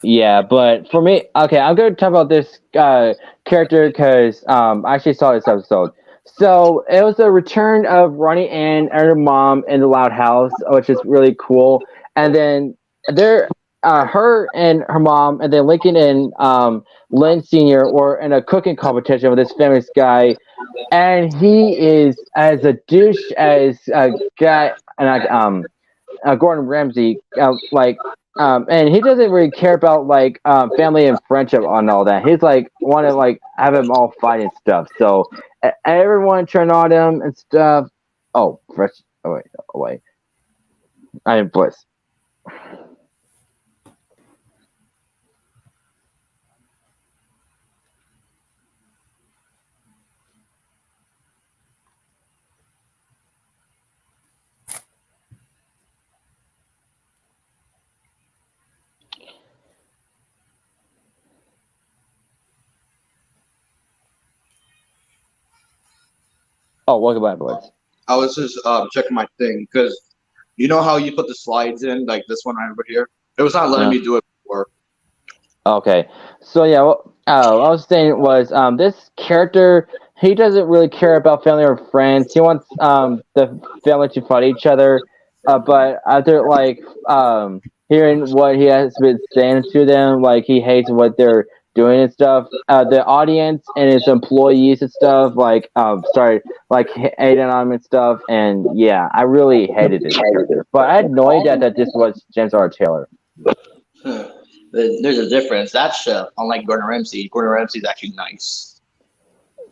Yeah, but for me, okay, I'm going to talk about this character because I actually saw this episode. So it was the return of Ronnie Ann and her mom in the Loud House, which is really cool. And then her and her mom, and then Lincoln and Lynn Senior were in a cooking competition with this famous guy, and he is as a douche as a guy, and Gordon Ramsay, and he doesn't really care about like family and friendship on all that. He's like want to like have them all fight and stuff. So everyone turn on him and stuff. Oh, fresh. Oh wait. I am Bliss. Oh, welcome back, Bliss. I was just checking my thing because you know how you put the slides in, like this one right over here. It was not letting me do it before. Okay, so yeah, what I was saying was this character, he doesn't really care about family or friends. He wants the family to fight each other, but after like hearing what he has been saying to them, like he hates what they're doing and stuff. The audience and his employees and stuff like started like hating on him and stuff, and yeah, I really hated this character. But I had no idea that this was James R. Taylor. Huh. There's a difference. That chef, unlike Gordon Ramsay's actually nice.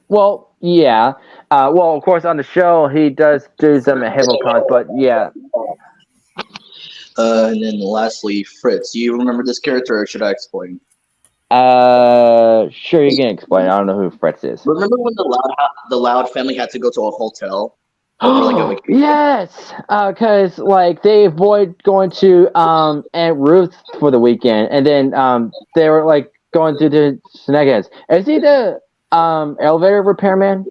Well, yeah. Well, of course, on the show he does do some hateful comments, but yeah. And then lastly, Fritz. Do you remember this character, or should I explain? Sure, you can explain. I don't know who Fritz is. Remember when the Loud family had to go to a hotel for like a vacation? Yes, because like they avoid going to Aunt Ruth for the weekend, and then they were like going to the shenanigans. Is he the elevator repairman?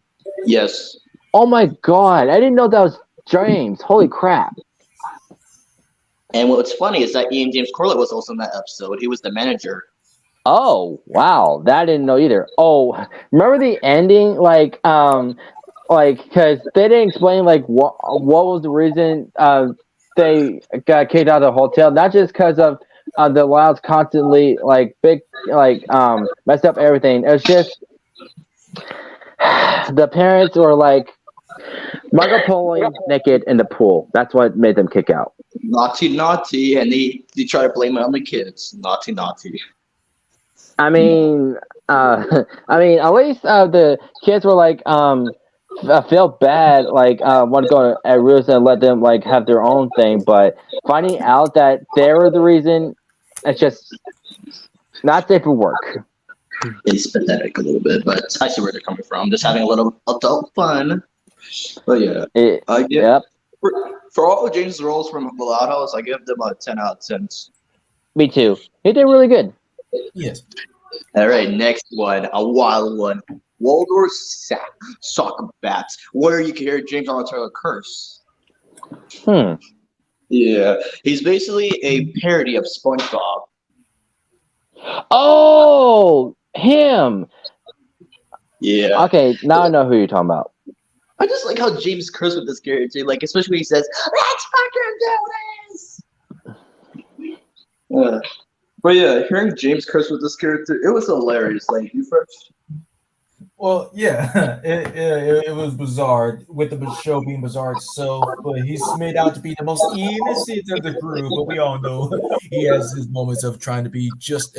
Yes. Oh my god, I didn't know that was James. Holy crap! And what's funny is that James Corlett was also in that episode. He was the manager. Oh wow, that I didn't know either. Oh, remember the ending? Like because they didn't explain like what was the reason they got kicked out of the hotel. Not just because of the Louds constantly like messed up everything. It was just the parents were like Marco Polo naked in the pool. That's what made them kick out. Naughty, and they try to blame it on the kids. Naughty. I mean, at least the kids were like, I felt bad, like, want to go to Ruth and let them like have their own thing, but finding out that they were the reason, it's just not safe for work. It's pathetic a little bit, but I see where they're coming from. Just having a little adult fun. But yeah, Yep. For all of James' roles from the Loud House, I give them a 10 out of 10. Me too. He did really good. Yes. All right, next one, a wild one. Waldorf soccer bats, where you can hear James Arnold Taylor curse. Yeah, he's basically a parody of SpongeBob. Oh, him. Yeah. Okay, now I know who you're talking about. I just like how James cursed with this character, like especially when he says, "Let's fucking do this." But yeah, hearing James curse with this character, it was hilarious. Like you first. Well, yeah, it was bizarre with the show being bizarre itself, but he's made out to be the most innocent of the group. But we all know he has his moments of trying to be just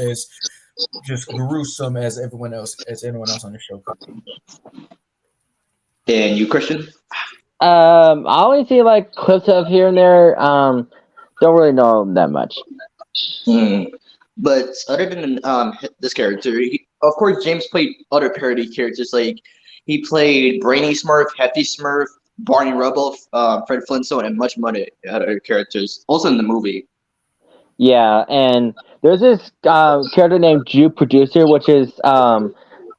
gruesome as anyone else on the show could be. And you, Christian? I only see like clips of here and there. Don't really know that much. But other than this character, of course, James played other parody characters. Like he played Brainy Smurf, Hefty Smurf, Barney Rubble, Fred Flintstone, and much money other characters. Also in the movie. Yeah, and there's this character named Jew Producer, which is a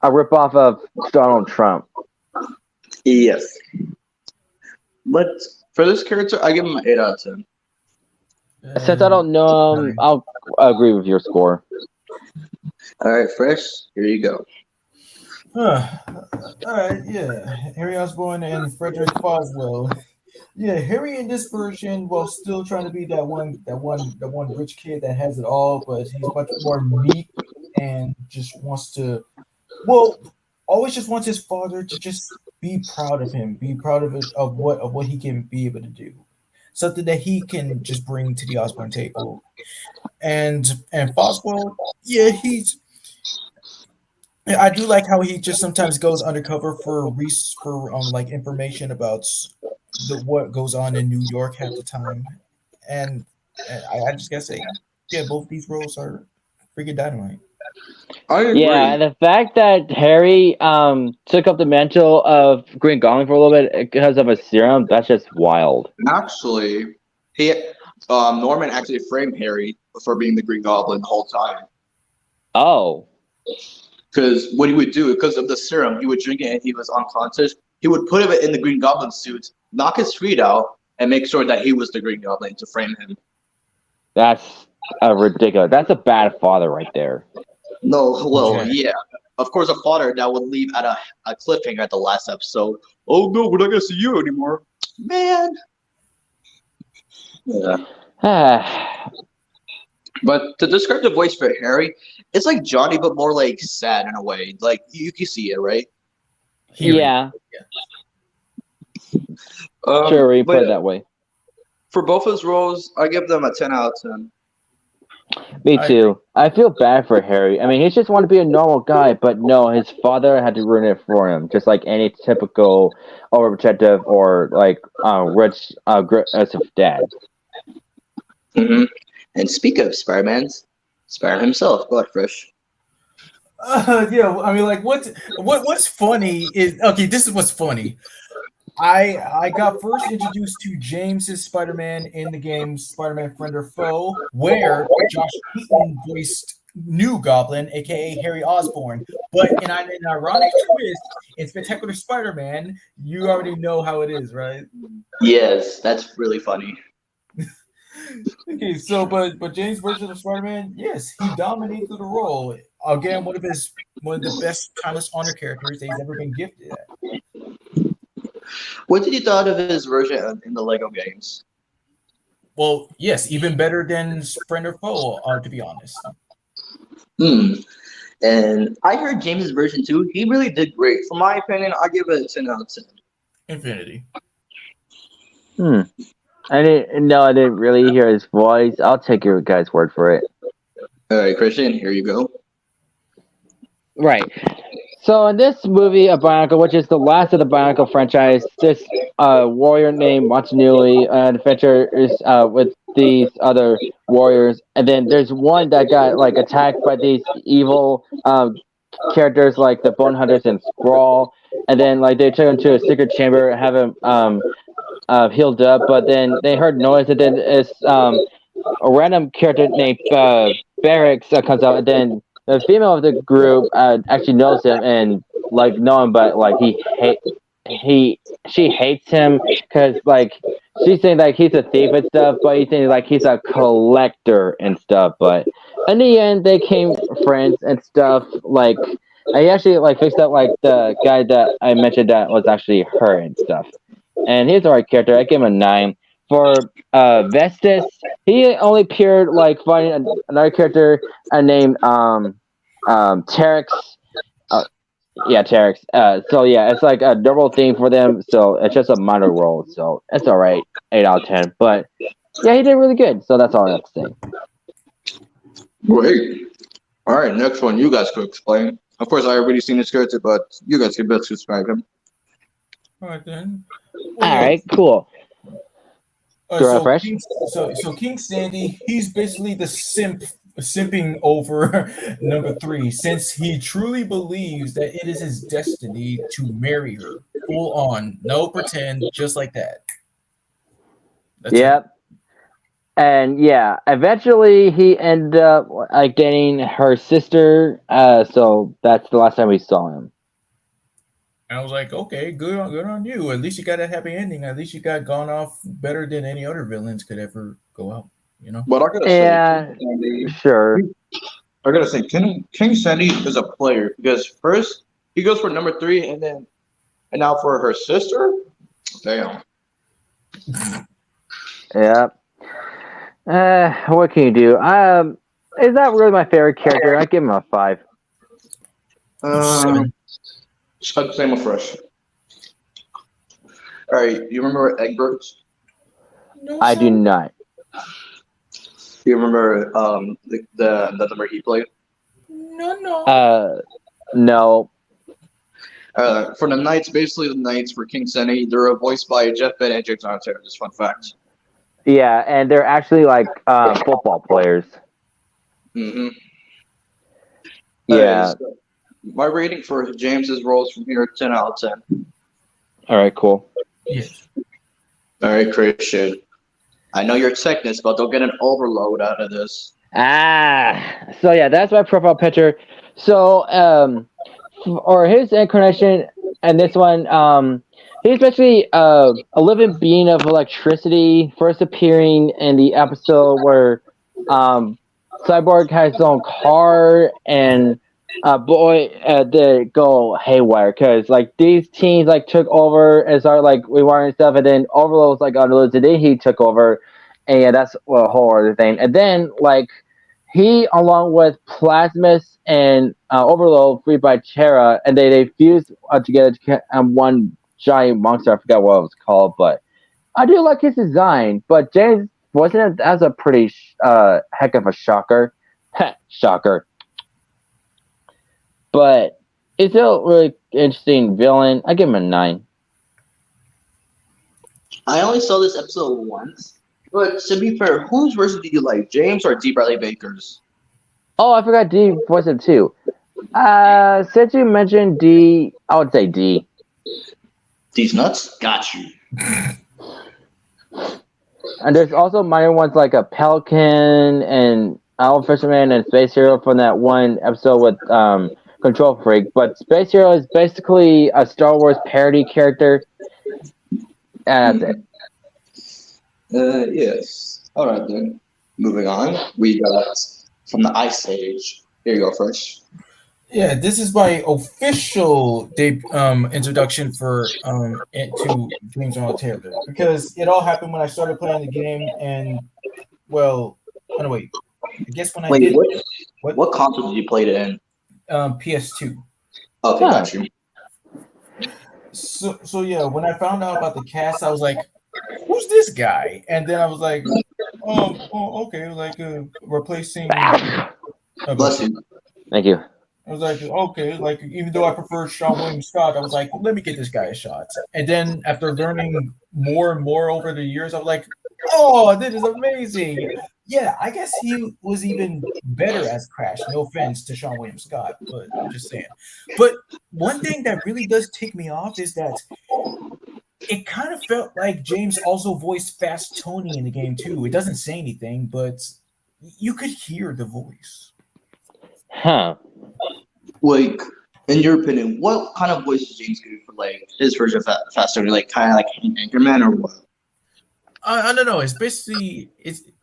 ripoff of Donald Trump. Yes. But for this character, I give him an 8 out of 10. Since I don't know him, I'll agree with your score. All right, Fresh, here you go. All right, yeah. Harry Osborn and Frederick Boswell. Yeah, Harry in this version, while still trying to be that one rich kid that has it all, but he's much more meek and just wants to, well, always just wants his father to just be proud of him, be proud of it, of what he can be able to do, something that he can just bring to the Osborne table. And Foswell, yeah, I do like how he just sometimes goes undercover for like information about the what goes on in New York half the time, and I just gotta say, yeah, both these roles are freaking dynamite. I Yeah, agree. and the fact that Harry took up the mantle of Green Goblin for a little bit because of a serum, that's just wild. Actually, he Norman actually framed Harry for being the Green Goblin the whole time. Oh, Because what he would do, because of the serum, he would drink it and he was unconscious. He would put it in the Green Goblin suit, knock his feet out, and make sure that he was the Green Goblin to frame him. that's ridiculous. That's a bad father right there. No, well, Yeah. yeah. Of course, a father that would leave at a cliffhanger at the last episode. Oh no, we're not gonna see you anymore, man. Yeah. But to describe the voice for Harry, it's like Johnny, but more like sad in a way. Like you can see it, right? Hearing. Yeah, sure, we But put it yeah, that way. for both his roles, I give them a 10 out of 10. Me I too. I feel bad for Harry. I mean, he just wanted to be a normal guy, but no, his father had to ruin it for him, just like any typical overprotective or like rich, aggressive dad. Hmm. And speak of Spider-Man's, Spider himself, go ahead, Fresh. Yeah, I mean, like, what's funny is, okay. This is what's funny. I got first introduced to James's Spider-Man in the game Spider-Man Friend or Foe, where Josh Keaton voiced New Goblin, aka Harry Osborn. But in an ironic twist, in Spectacular Spider-Man, you already know how it is, right? Yes, that's really funny. Okay, so but James' version of Spider-Man, yes, he dominated the role. Again, one of the best timeless honor characters that he's ever been gifted at. What did you thought of his version in the Lego games? Well, yes, even better than Friend or Foe, to be honest. Hmm. And I heard James's version too. He really did great. For my opinion, I give it a 10 out of 10. Infinity. Hmm. I didn't. No, I didn't really hear his voice. I'll take your guys' word for it. All right, Christian, here you go. Right. So in this movie of Bionicle, which is the last of the Bionicle franchise, this warrior named Montanui adventures with these other warriors, and then there's one that got like attacked by these evil characters like the Bone Hunters and Sprawl, and then like they took him to a secret chamber, have him healed up, but then they heard noise, and then it's a random character named Barracks comes out, and then the female of the group actually knows him and like know him, but like she hates him because like she's saying like he's a thief and stuff, but he's saying like he's a collector and stuff. But in the end, they came friends and stuff. Like I actually like fixed up like the guy that I mentioned that was actually her and stuff. And he's the right character. I gave him a 9. For Vestas, he only appeared like fighting another character named Terex. Uh, yeah, Terex. So yeah, it's like a double thing for them. So it's just a minor role. So it's all right, 8 out of 10. But yeah, he did really good. So that's all I have to say. Great. All right, next one. You guys could explain. Of course, I already seen this character, but you guys can best describe him. All right then. All right, cool. So Fresh. King Sandy, he's basically the simping over number 3, since he truly believes that it is his destiny to marry her, full on, no pretend, just like that. That's Yep. And yeah, eventually he ended up like dating her sister. So that's the last time we saw him. I was like, okay, good on you. At least you got a happy ending. At least you got gone off better than any other villains could ever go out. You know. But I gotta Yeah, say, King Sandy, sure. I gotta say, King Sandy is a player because first he goes for number 3, and now for her sister. Damn. Yeah. What can you do? Is that really my favorite character? I give him a 5. Um, same with Fresh. All right, you remember Egberts? No, I do sir. not. You remember the number he played? No. No. For the Knights, basically the Knights for King Senny, they're voiced by Jeff Bennett and James Arnold Taylor. Just fun fact. Yeah, and they're actually like football players. Mm-hmm. Yeah. So my rating for James's roles from here, 10 out of 10. All right, cool. Yes. All right, Christian. I know you're technical, but don't get an overload out of this. So yeah, that's my profile picture. So or his incarnation and this one, he's basically a living being of electricity, first appearing in the episode where Cyborg has his own car and they go haywire because like these teens like took over and started like rewiring stuff, and then Overlord was like on today he took over, and yeah, that's a whole other thing. And then like he along with Plasmus and Overload freed by Terra, and they fused together to one giant monster. I forgot what it was called, but I do like his design. But James wasn't it? That's a pretty heck of a shocker. Shocker. But it's still a really interesting villain. I give him a 9. I only saw this episode once, but to be fair, whose version do you like, James or D. Bradley Baker's? Oh, I forgot D voiced him too. Since you mentioned D, I would say D. These nuts? Got you. And there's also minor ones like a Pelican and Owl Fisherman and Space Hero from that one episode with Control Freak. But Space Hero is basically a Star Wars parody character. And that's it. Yes. All right, then. Moving on. We got from the Ice Age. Here you go first. Yeah, this is my official introduction to James Arnold Taylor, because it all happened when I started playing the game, and well, oh no, wait, I guess when I did What console did you play it in? PS2. Okay, got you. So yeah, when I found out about the cast, I was like, "Who's this guy?" And then I was like, okay, like replacing." Bless you. Thank you. I was like, okay, like even though I prefer Sean William Scott, I was like, let me get this guy a shot. And then after learning more and more over the years, I was like, oh, this is amazing. Yeah, I guess he was even better as Crash. No offense to Sean William Scott, but I'm just saying. But one thing that really does tick me off is that it kind of felt like James also voiced Fast Tony in the game too. It doesn't say anything, but you could hear the voice. Huh. Like, in your opinion, what kind of voice is James do for like his version of Fast Tony? Like, kind of like Anchorman or what? I don't know. It's basically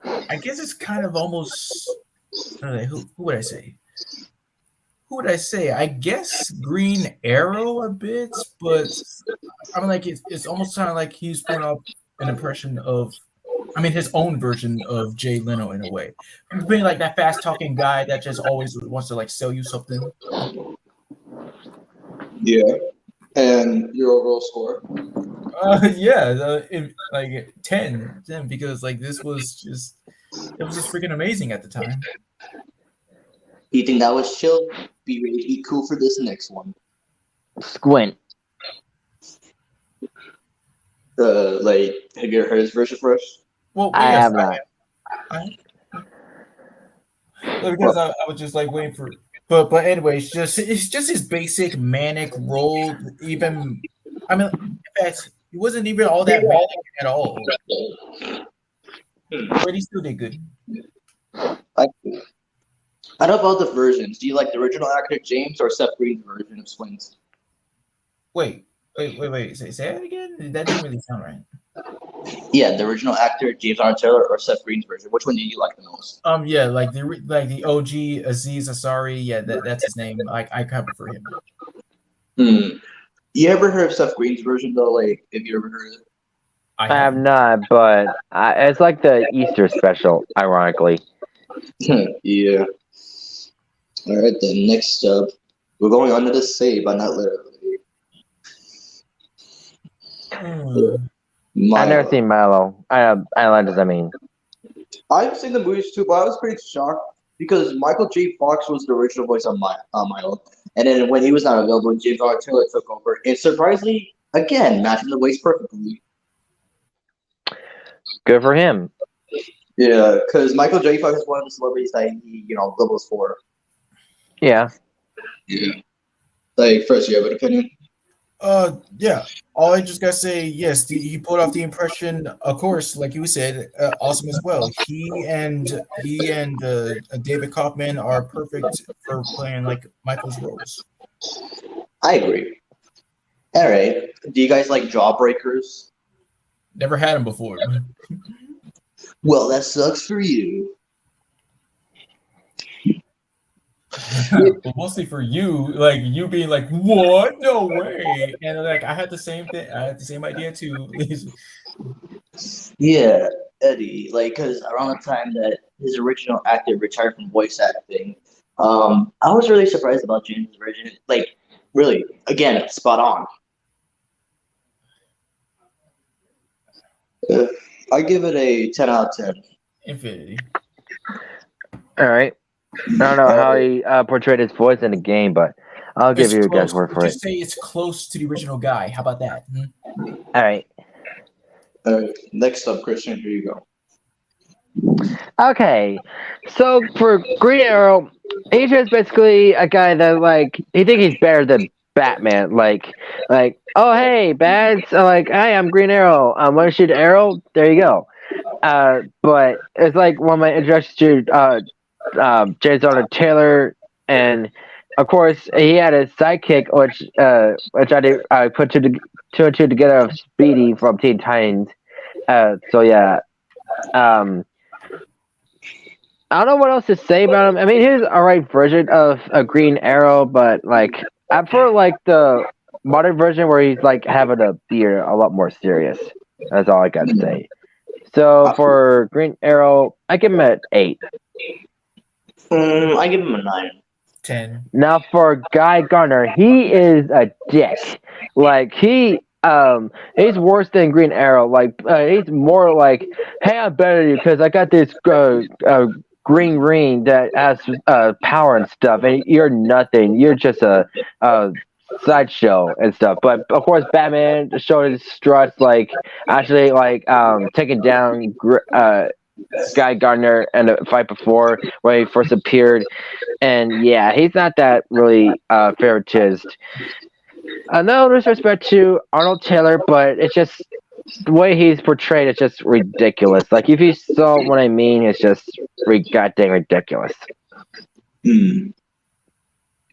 I guess it's kind of almost. Who would I say? Who would I say? I guess Green Arrow a bit, but I mean, like it's almost kind of like he's putting up an impression of. I mean, his own version of Jay Leno in a way, being like that fast-talking guy that just always wants to like sell you something. Yeah. And your overall score? Like 10, because like it was just freaking amazing at the time. You think that was chill? Be ready to be cool for this next one. Squint. Like, have you ever heard his version first? Well, I have not. Because I was just like waiting for, but anyway, it's just his basic manic role. Even I mean, in fact, he wasn't even all that manic at all, but he still did good. How about the versions? Do you like the original actor James or Seth Green's version of Swings? Wait. Say that again. That didn't really sound right. Yeah, the original actor James Arnold Taylor or Seth Green's version. Which one do you like the most? Yeah, like the OG Aziz Ansari. Yeah, that's his name. I kind of prefer him. You ever heard of Seth Green's version though? Like, have you ever heard it? I have not, but it's like the Easter special, ironically. Yeah. All right, then next up, we're going on to the say, but not literally. I've never Milo. seen Milo. What does that mean? I've seen the movies too, but I was pretty shocked because Michael J. Fox was the original voice of Milo, and then when he was not available, James Arnold Taylor took over, and surprisingly, again, matching the voice perfectly. Good for him. Yeah, because Michael J. Fox is one of the celebrities that he, doubles for. Yeah. Yeah. Like, first, you have an opinion? Yeah. All I just gotta say, yes, he pulled off the impression. Of course, like you said, awesome as well. He and David Kaufman are perfect for playing like Michael's roles. I agree. All right. Do you guys like Jawbreakers? Never had him before. Well, that sucks for you. But mostly for you, like you being like, "What? No way!" And like I had the same thing. I had the same idea too. Yeah, Eddie. Like, because around the time that his original actor retired from voice acting, I was really surprised about James' version. Like, really, again, spot on. Uh, I give it a 10 out of 10. Infinity. All right. I don't know how he portrayed his voice in the game, but I'll give you a guess word for it. Just say it's close to the original guy. How about that? All right. Next up, Christian, here you go. Okay. So for Green Arrow, he's just basically a guy that he thinks he's better than Batman. Oh hey, Bats. Hi, I'm Green Arrow. Want to shoot an arrow? There you go. But it's like when my introduction to James Arnold Taylor, and of course he had a sidekick, which I put two and two together of Speedy from Teen Titans. So yeah, I don't know what else to say about him. I mean, he's a alright version of a Green Arrow, but I prefer the modern version where he's having a beard, a lot more serious. That's all I got to say. So for Green Arrow, I give him an 8. I give him a 9. 10. Now for Guy Gardner, he is a dick. He's worse than Green Arrow. He's more like, hey, I'm better than you because I got this green ring that has power and stuff, and you're nothing. You're just a sideshow and stuff. But of course, Batman showed his struts, taking down Guy Gardner in the fight before when he first appeared, and yeah, he's not that really favoritized. No disrespect to Arnold Taylor, but it's just the way he's portrayed. It's just ridiculous. If you saw what I mean, it's just goddamn ridiculous.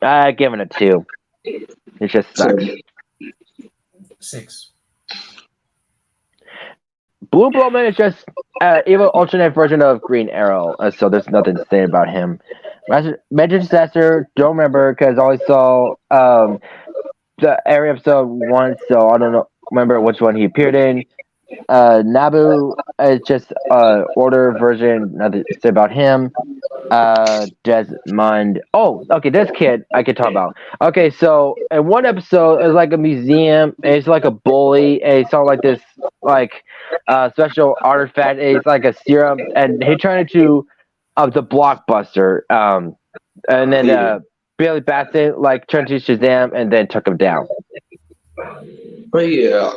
I give it a 2. It just sucks. 6. Blue Bowman is just evil alternate version of Green Arrow, so there's nothing to say about him. Magic Disaster, don't remember because I only saw the Area episode 1, so I don't remember which one he appeared in. Nabu is just older version, nothing to say about him. Desmond. Oh, okay, this kid I could talk about. Okay, so in one episode, it's like a museum, and it's like a bully, and he saw this special artifact, and it's like a serum, and he turned into the Blockbuster. And then Billy Batson turned to Shazam and then took him down. But yeah,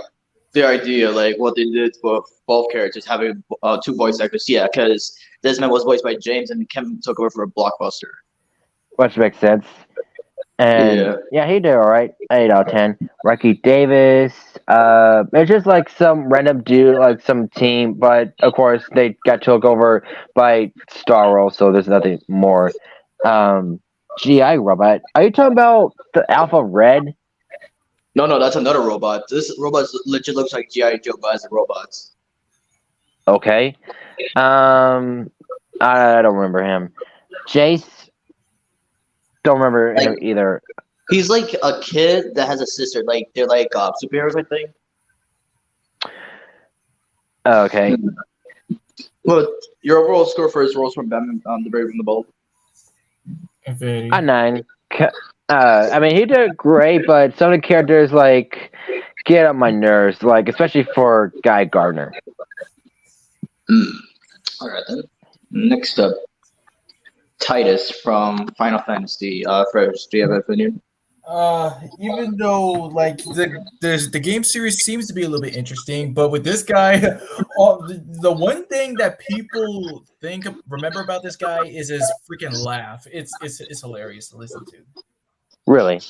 the idea, what they did for both characters, having 2 voice actors, yeah, because Desmond was voiced by James and Kevin took over for Blockbuster. Which makes sense. And yeah, he did all right. 8 out of 10. Rocky Davis. It's just some random dude, some team, but of course they got took over by Star Wars, so there's nothing more. GI robot. Are you talking about the Alpha Red? No, that's another robot. This robot legit looks like G.I. Joe, but as a robot. Okay. I don't remember him. Jace. Don't remember him either. He's like a kid that has a sister. They're superheroes, I think. Okay. Well, your overall score for his roles from Batman, The Brave and the Bold. Infinity. A 9. I mean, he did great, but some of the characters like get on my nerves, like especially for Guy Gardner. All right then. Next up, Titus from Final Fantasy. First, do you have an opinion? Even though like the game series seems to be a little bit interesting, but with this guy, the one thing that people remember about this guy is his freaking laugh. It's hilarious to listen to. Really?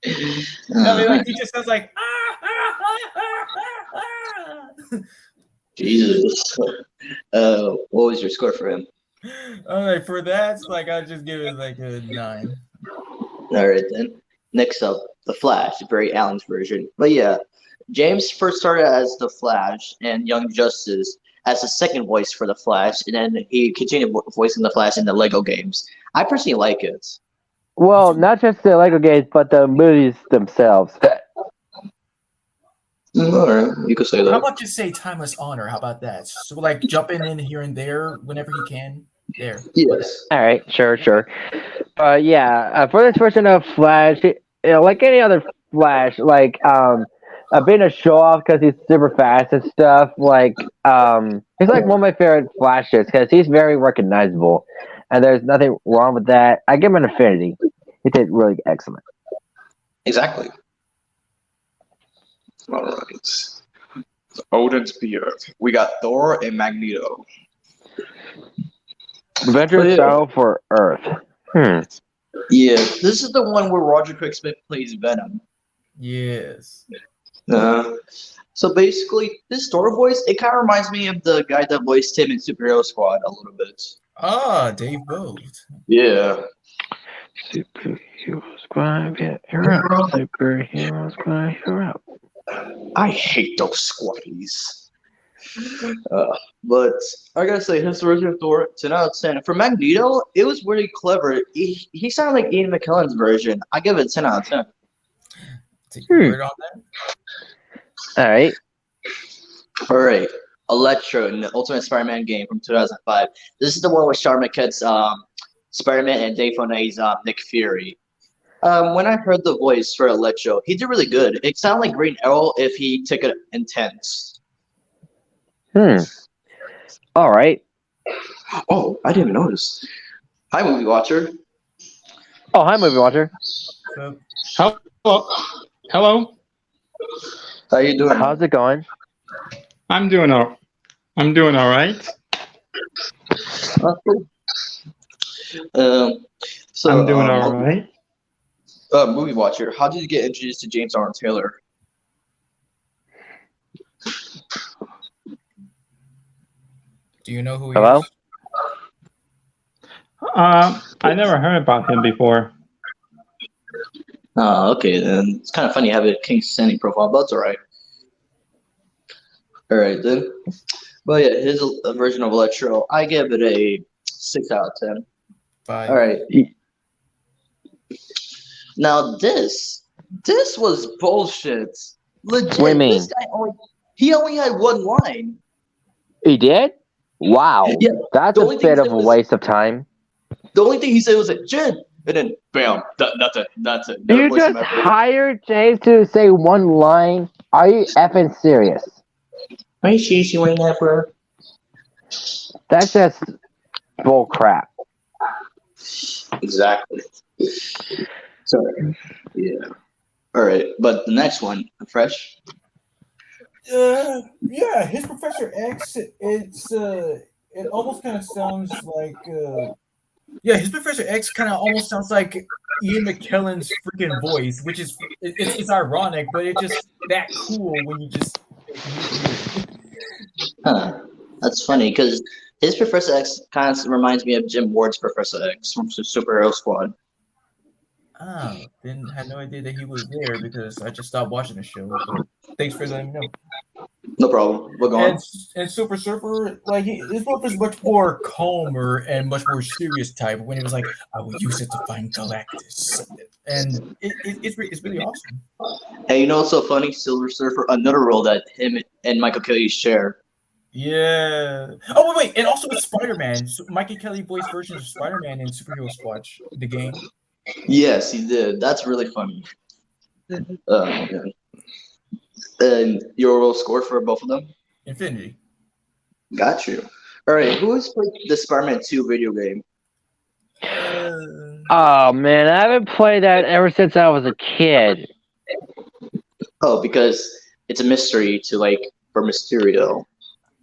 I mean, like he just sounds like Jesus. What was your score for him? like for that, like I just give it like a 9. All right then. Next up, the Flash, Barry Allen's version. But yeah, James first started as the Flash and Young Justice as the second voice for the Flash, and then he continued voicing the Flash in the Lego games. I personally like it. Well, not just the Lego games, but the movies themselves. All right, you could say How that. about you say timeless honor? How about that? So like jumping in here and there whenever he can. There. Yes. All right, sure. Yeah, for this version of Flash, like any other Flash, like being a show off because he's super fast and stuff. Like he's like one of my favorite Flashes because he's very recognizable, and there's nothing wrong with that. I give him an affinity. He did really excellent. Exactly. All right. Odin's Beard. We got Thor and Magneto. Avengers Battle for Earth. Yeah, this is the one where Roger Craig plays Venom. Yes. So basically, this Thor voice, it kind of reminds me of the guy that voiced him in Superhero Squad a little bit. Dave Bove. Yeah. Superhero Squad, you're up. Superhero Squad, you're up. I hate those squaddies. But I gotta say, his version of Thor, 10 out of 10. For Magneto, it was really clever. He sounded like Ian McKellen's version. I give it 10 out of 10. Take your word on that. All right. All right. Electro in the Ultimate Spider-Man game from 2005. This is the one with Shawn Michaels, Spider-Man, and Dave Fonet's Nick Fury. When I heard the voice for Electro, he did really good. It sounded like Green Arrow if he took it intense. All right. Oh, I didn't even notice. Hi, Movie Watcher. Oh, hi, Movie Watcher. Hello. How you doing? How's it going? I'm doing all right. Cool. So I'm doing all right. Movie Watcher, how did you get introduced to James Arnold Taylor? Do you know who he Hello? is? I never heard about him before. Okay, then it's kind of funny you have a King Sandy profile, but it's all right. All right, then. But yeah, his version of Electro, I give it a 6 out of 10. 5. All right. Now this was bullshit. Legit. What do you mean? This guy he only had one line. He did? Wow. Yeah, That's the a only thing bit of that a was- waste of time. The only thing he said was like, Jen, and then bam, that's it. Never You voiced him just ever. hired James to say one line? Are you effing serious? Hey, she went there for. That's just bull crap. Exactly. So, yeah. All right, but the next one, Fresh. Yeah, his Professor X. It almost kind of sounds like. His Professor X kind of almost sounds like Ian McKellen's freaking voice, which is it's ironic, but it's just that cool when you just. Huh. That's funny because his Professor X kind of reminds me of Jim Ward's Professor X from Superhero Squad. Had no idea that he was there because I just stopped watching the show. But thanks for letting me know. No problem. We're going. And Super Surfer, like his book was much more calmer and much more serious type. When he was like, "I will use it to find Galactus," and it's really awesome. Hey, you know what's so funny? Silver Surfer, another role that him and Michael Kelly share. Yeah. Oh wait, and also with Spider-Man, so Mikey Kelly voiced versions of Spider-Man in Superhero Squad, the game. Yes, he did. That's really funny. Yeah. And your overall score for both of them? Infinity. Got you. All right, who has played the Spider-Man 2 video game? Oh man, I haven't played that ever since I was a kid. Oh, because it's a mystery to for Mysterio.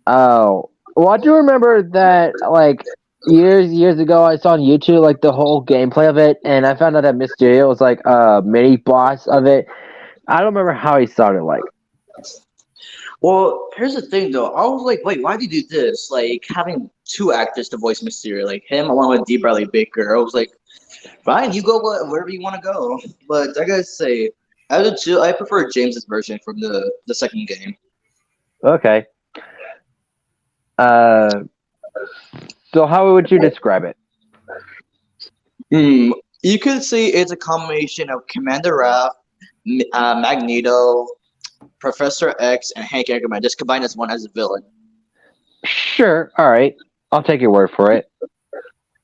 Oh, well, I do remember that like years ago I saw on YouTube like the whole gameplay of it, and I found out that Mysterio was like a mini boss of it. I don't remember how he sounded like. Well, here's the thing though. I was like, wait, why did you do this? Like having two actors to voice Mysterio, like him along with D. Bradley Baker. I was like, fine, you go wherever you want to go. But I gotta say, out of the two, I prefer James's version from the second game. Okay. So how would you describe it? You could say it's a combination of Commander Raph, Magneto, Professor X, and Hank Anchorman just combined as one as a villain. Sure. All right. I'll take your word for it.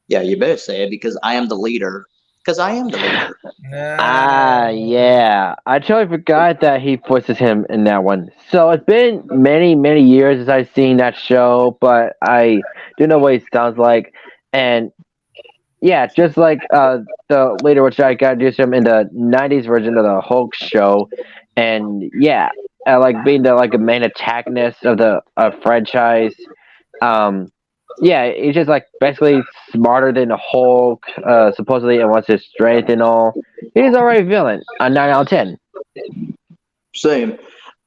Yeah, you better say it because I am the leader. Because I am the leader. Yeah. I totally forgot that he voices him in that one. So it's been many years since I've seen that show, but I do know what he sounds like. And yeah, just like the leader, which I got introduced him in the '90s version of the Hulk show, and yeah, like being the like a main antagonist of the franchise. Yeah, he's just like basically smarter than the Hulk, supposedly, and wants his strength and all. He's already villain. A 9 out of 10. Same.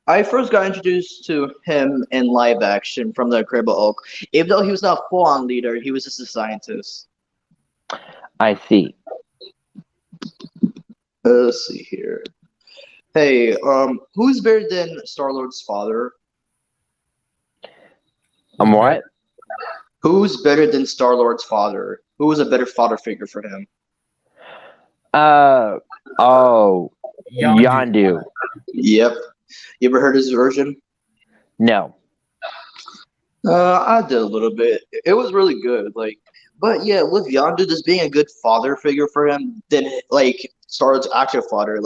I first got introduced to him in live action from the Incredible Hulk. Even though he was not a full-on leader, he was just a scientist. I see. Let's see here. Hey, who's better than Star-Lord's father? What? Who's better than Star-Lord's father? Who was a better father figure for him? Yondu. Yep. You ever heard his version? No. I did a little bit. It was really good. But yeah, with Yondu just being a good father figure for him, then Star-Lord's actual father,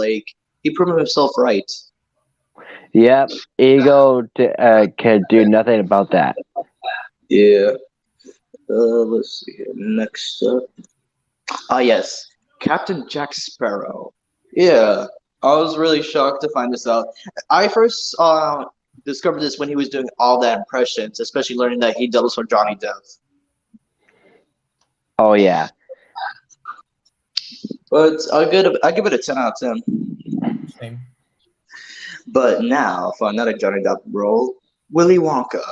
he proved himself right. Yep. Ego can do nothing about that. Yeah. Let's see here. Next up. Yes. Captain Jack Sparrow. Yeah. I was really shocked to find this out. I first discovered this when he was doing all that impressions, especially learning that he doubles for Johnny Depp. Oh yeah. But I give it a 10 out of 10. Same. But now for another Johnny Depp role, Willy Wonka.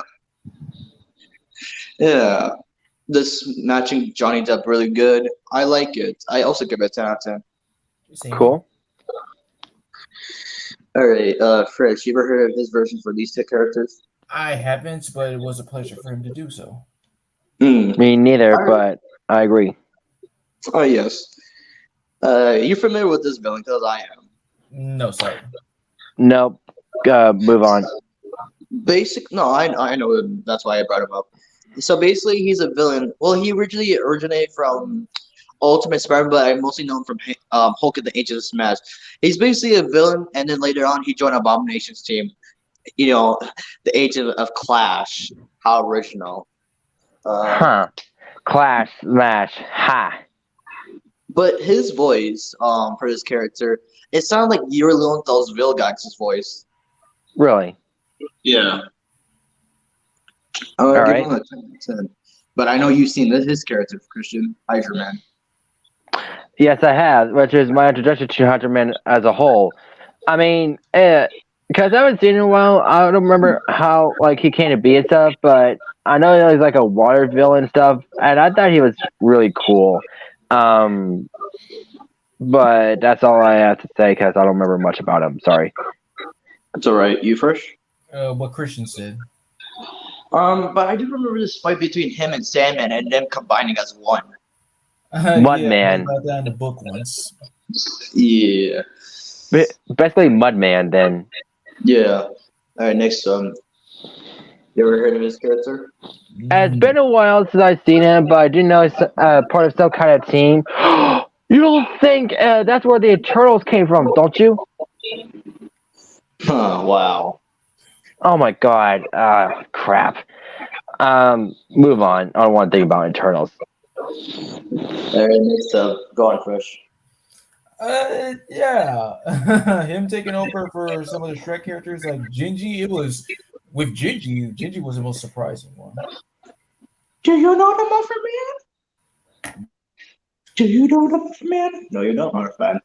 Yeah. This matching Johnny Depp really good. I like it. I also give it a 10 out of 10. Same. Cool. All right, Fred, you ever heard of his version for these two characters? I haven't, but it was a pleasure for him to do so. Me neither, but I agree. Oh, yes. You familiar with this villain? Because I am. No, sorry. Nope. Move on. No, I know him. That's why I brought him up. So basically, he's a villain. Well, he originally originated from Ultimate Spider-Man, but I mostly know him from Hulk and the Agent of Smash. He's basically a villain, and then later on, he joined Abomination's team. You know, the Agent of Clash. How original. Clash, Smash, ha. But his voice, for his character, it sounded like Yuri Lowenthal's Vilgax's voice. Really? Yeah. I would give him a 10 out of 10. But I know you've seen his character, Christian Hydra Man. Yes, I have, which is my introduction to Hunter Man as a whole. I mean, because I haven't seen him in a while, I don't remember how he came to be and stuff, but I know he's like a water villain and stuff, and I thought he was really cool. But that's all I have to say because I don't remember much about him. Sorry. That's all right. You first? what Christian said. But I do remember this fight between him and Sandman, and them combining as one. Mud Man. I read that in the book once. Yeah. Basically, Mudman. Then Yeah. All right. Next, you ever heard of his character? it's been a while since I've seen him, but I do know he's part of some kind of team. You don't think that's where the Eternals came from, don't you? Wow. Oh my god. Crap. Move on. I don't want to think about Eternals. All right. Next, go on, Fresh. Yeah. Him taking over for some of the Shrek characters like Gingy. It was with Gingy. Gingy was the most surprising one. Do you know the Muffin Man? Do you know the Muffin Man? No, you don't, not a fan.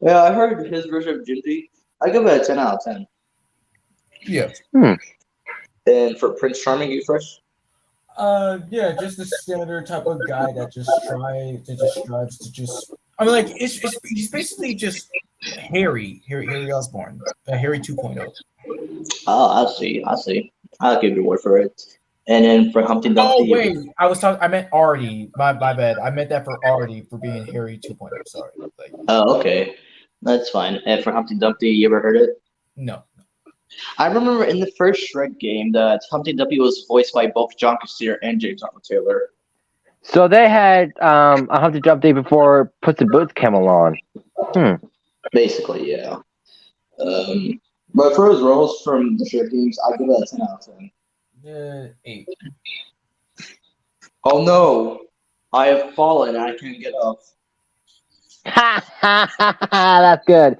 Yeah, I heard his version of Gingy. I give it a 10 out of 10. Yeah. And for Prince Charming, you Fresh? Yeah, just the standard type of guy that just strives to just. I mean, like he's basically just Harry Osborn, Harry 2.0. Oh, I see. I'll give you a word for it. And then for Humpty Dumpty. Oh wait, I meant Artie. My bad. I meant that for Artie for being Harry 2.0. Sorry. Like, Oh, okay. That's fine. And for Humpty Dumpty, you ever heard it? no. I remember in the first Shrek game that Humpty Dumpty was voiced by both John Cassier and James Arnold Taylor. So they had a Humpty Dumpty before Puss in Boots came along. Basically, yeah. But for his roles from the Shrek games, I give it a 10 out of 10. 8. Oh no! I have fallen and I can't get up. That's good.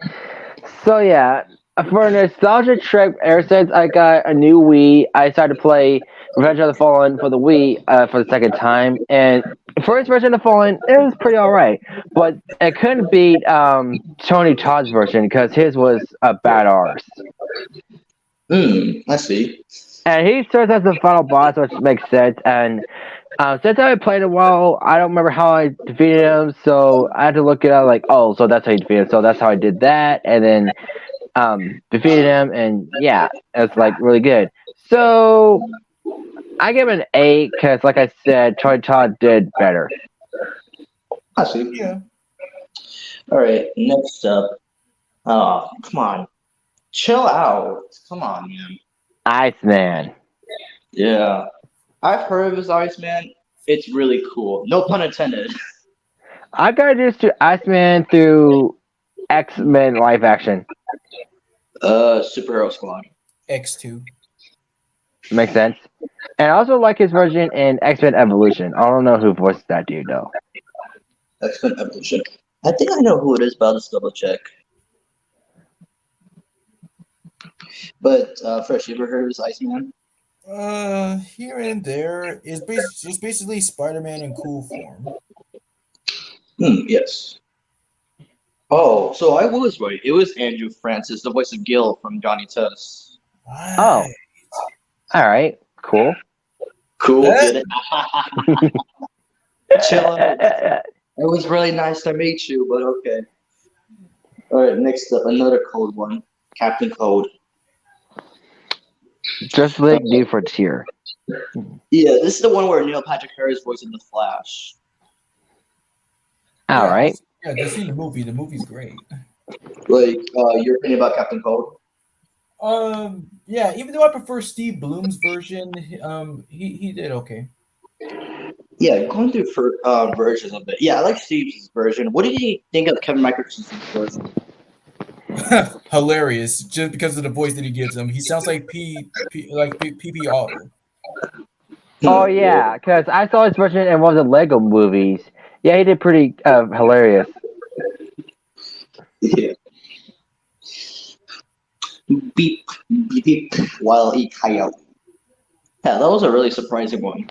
So yeah, for nostalgia trip, ever since I got a new Wii, I started to play Revenge of the Fallen for the Wii for the second time. And first version of the Fallen, it was pretty alright, but it couldn't beat Tony Todd's version because his was a bad arse. I see. And he serves as the final boss, which makes sense. And since I haven't played a while, I don't remember how I defeated him, so I had to look it up. Like, oh, so that's how you defeated him. So that's how I did that, and then defeated him, and yeah, it's like really good. So I give him an 8 because, like I said, Troy Todd did better. I see. Yeah. All right. Next up. Oh, come on. Chill out. Come on, man. Iceman. Yeah. I've heard of his Iceman. It's really cool. No pun intended. I got introduced to Iceman through X-Men live action. Superhero Squad. X2. Makes sense. And I also like his version in X-Men Evolution. I don't know who voiced that dude though. X-Men Evolution. I think I know who it is, but I'll just double check. But Fresh, you ever heard of his Iceman? Here and there is basically Spider-Man in cool form. Yes. Oh, so I was right. It was Andrew Francis, the voice of Gil from Johnny Test. Right. Oh. All right. Cool. Cool. Get it? Chill out. It was really nice to meet you, but okay. All right, next up, another code one. Captain Code. Just like New Frontier. Yeah, this is the one where Neil Patrick Harris voicing the Flash. All right. Yeah, just see the movie. The movie's great. Like, your opinion about Captain Code? Yeah, even though I prefer Steve Bloom's version, he did okay. Yeah, going through versions of it. Yeah, I like Steve's version. What did you think of Kevin Michael Christensen's version? Hilarious, just because of the voice that he gives him. He sounds like P Otto. Oh yeah, because I saw his version in one of the Lego movies. Yeah, he did pretty hilarious. Yeah. Beep, beep, beep, while he coyote. Yeah, that was a really surprising one.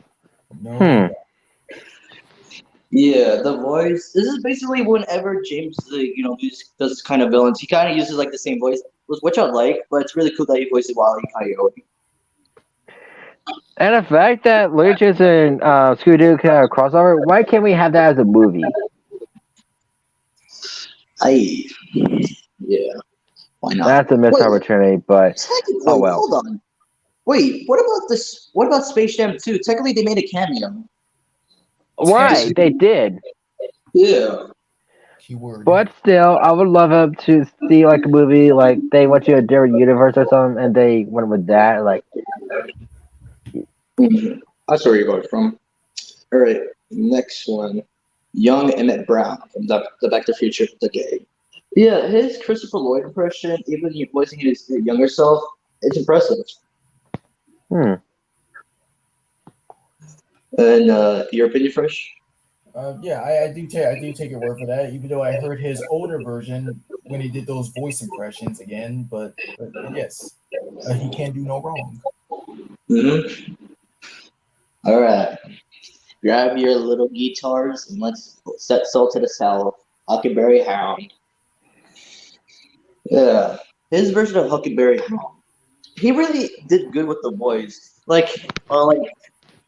No. Yeah, the voice. This is basically whenever James, does this kind of villains, he kind of uses like the same voice, which I like, but it's really cool that he voices Wile E. Coyote. And the fact that Lucius and Scooby-Doo kind of crossover, why can't we have that as a movie? Yeah, why not? That's a missed opportunity, but Technically, oh well. hold on. Wait, what about this? What about Space Jam 2? Technically, they made a cameo. Right, they did. Yeah. Keyword. But still, I would love him to see like a movie like they went to a different universe or something, and they went with that. Like, That's where you're going from. All right, next one. Young Emmett Brown from the Back to the Future, the gay. Yeah, his Christopher Lloyd impression, even voicing his younger self, it's impressive. hmm. And your opinion, Fresh? Yeah, I do take your word for that. Even though I heard his older version when he did those voice impressions again, but yes, he can't do no wrong. Mm-hmm. All right. Grab your little guitars and let's set sail to the south. Huckleberry Hound. Yeah, his version of Huckleberry Hound. He really did good with the voice. Like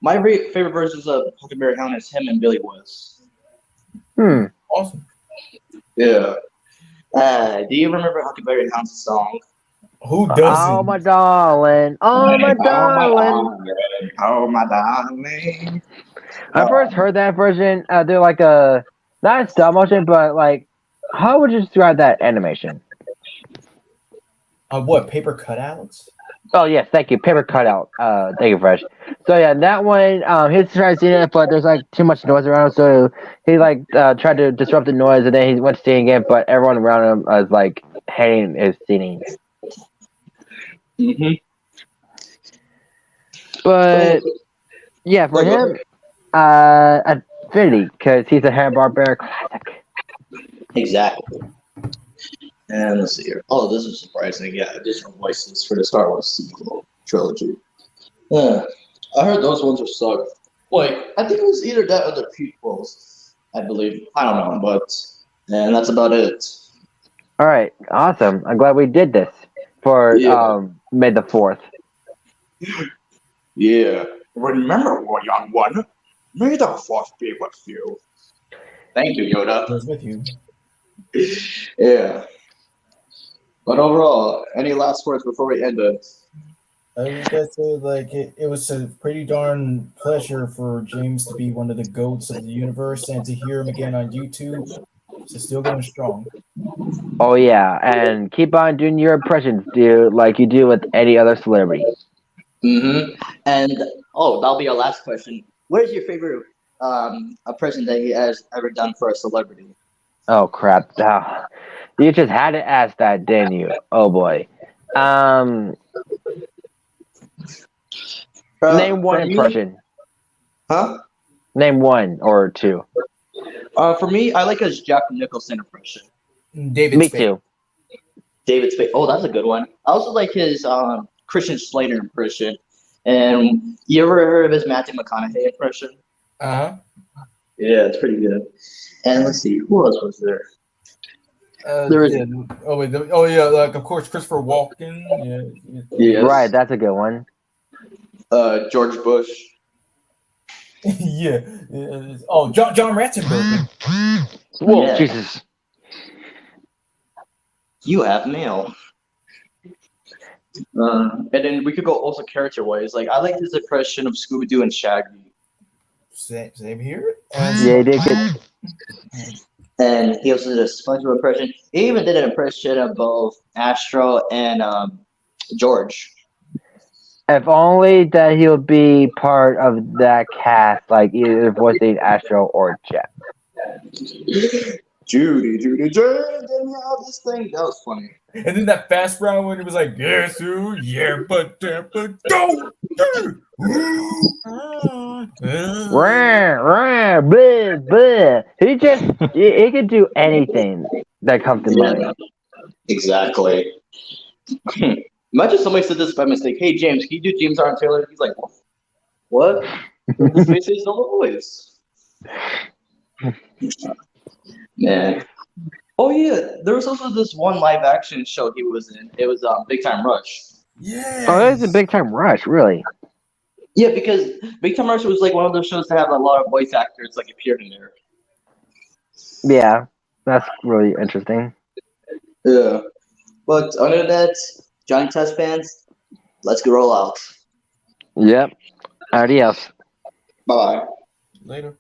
my favorite versions of Huckleberry Hound is him and Billy West. Awesome. Yeah. Do you remember Huckleberry Hound's song? Who doesn't? Oh my darling, oh my darling. Oh my darling. I first heard that version. They're like a not a stop motion, but like, how would you describe that animation? What paper cutouts? Oh yes, thank you. Paper cutout. Thank you, Fresh. So yeah, that one. He's trying to see it, but there's like too much noise around him, so he like tried to disrupt the noise, and then he went to sing it, but everyone around him was like hating his singing. Mm-hmm. But yeah, for him, Infinity, because he's a Hanna-Barbera classic. Exactly. And let's see here. Oh, this is surprising. Yeah, additional voices for the Star Wars sequel trilogy. Yeah, I heard those ones are suck. Like, I think it was either that or the prequels. I believe. I don't know, but and that's about it. All right, awesome. I'm glad we did this for Yeah. May the 4th. Yeah. Remember, young one. May the force be with you. Thank you, Yoda. Goes with you. Yeah. But overall, any last words before we end it? I guess it was a pretty darn pleasure for James to be one of the goats of the universe, and to hear him again on YouTube. So still going strong. Oh yeah, and keep on doing your impressions, dude, like you do with any other celebrity. Mm-hmm. And that'll be our last question. What is your favorite impression that he has ever done for a celebrity? Oh crap! You just had to ask that, didn't you? Oh boy. Name one for me- impression. Huh? Name one or two. For me, I like his Jack Nicholson impression. David Me Spade. too. David Spade. Oh, that's a good one. I also like his Christian Slater impression. And you ever heard of his Matthew McConaughey impression? Uh-huh. Yeah, it's pretty good. And let's see, who else was there? There is- Yeah. Oh wait. Yeah. Like of course Christopher Walken. Yeah. Yes. Right, that's a good one. George Bush. Yeah. Oh, John Ratzenberger. Whoa, Yeah. Jesus. You have mail. And then we could go also character-wise. Like, I like his impression of Scooby-Doo and Shaggy. Same here. Yeah, he did good. And he also did a SpongeBob impression. He even did an impression of both Astro and George. If only that he'll be part of that cast, like either voicing Astro or Jeff. Judy, didn't you have this thing? That was funny. And then that fast round when it was like, yes, ooh, yeah, but go. Rah, blah, blah. He can do anything that comes to mind. Exactly. Imagine somebody said this by mistake. Hey, James, can you do James Arnold Taylor? He's like, what? This may say no voice. Man. Oh yeah, there was also this one live action show he was in. It was Big Time Rush. Yeah. Oh, that's a big time rush, really. Yeah, because Big Time Rush was like one of those shows that have a lot of voice actors like appeared in there. Yeah, that's really interesting. Yeah. But other than that, Johnny Test fans, let's go roll out. Yep. Adios. Bye bye. Later.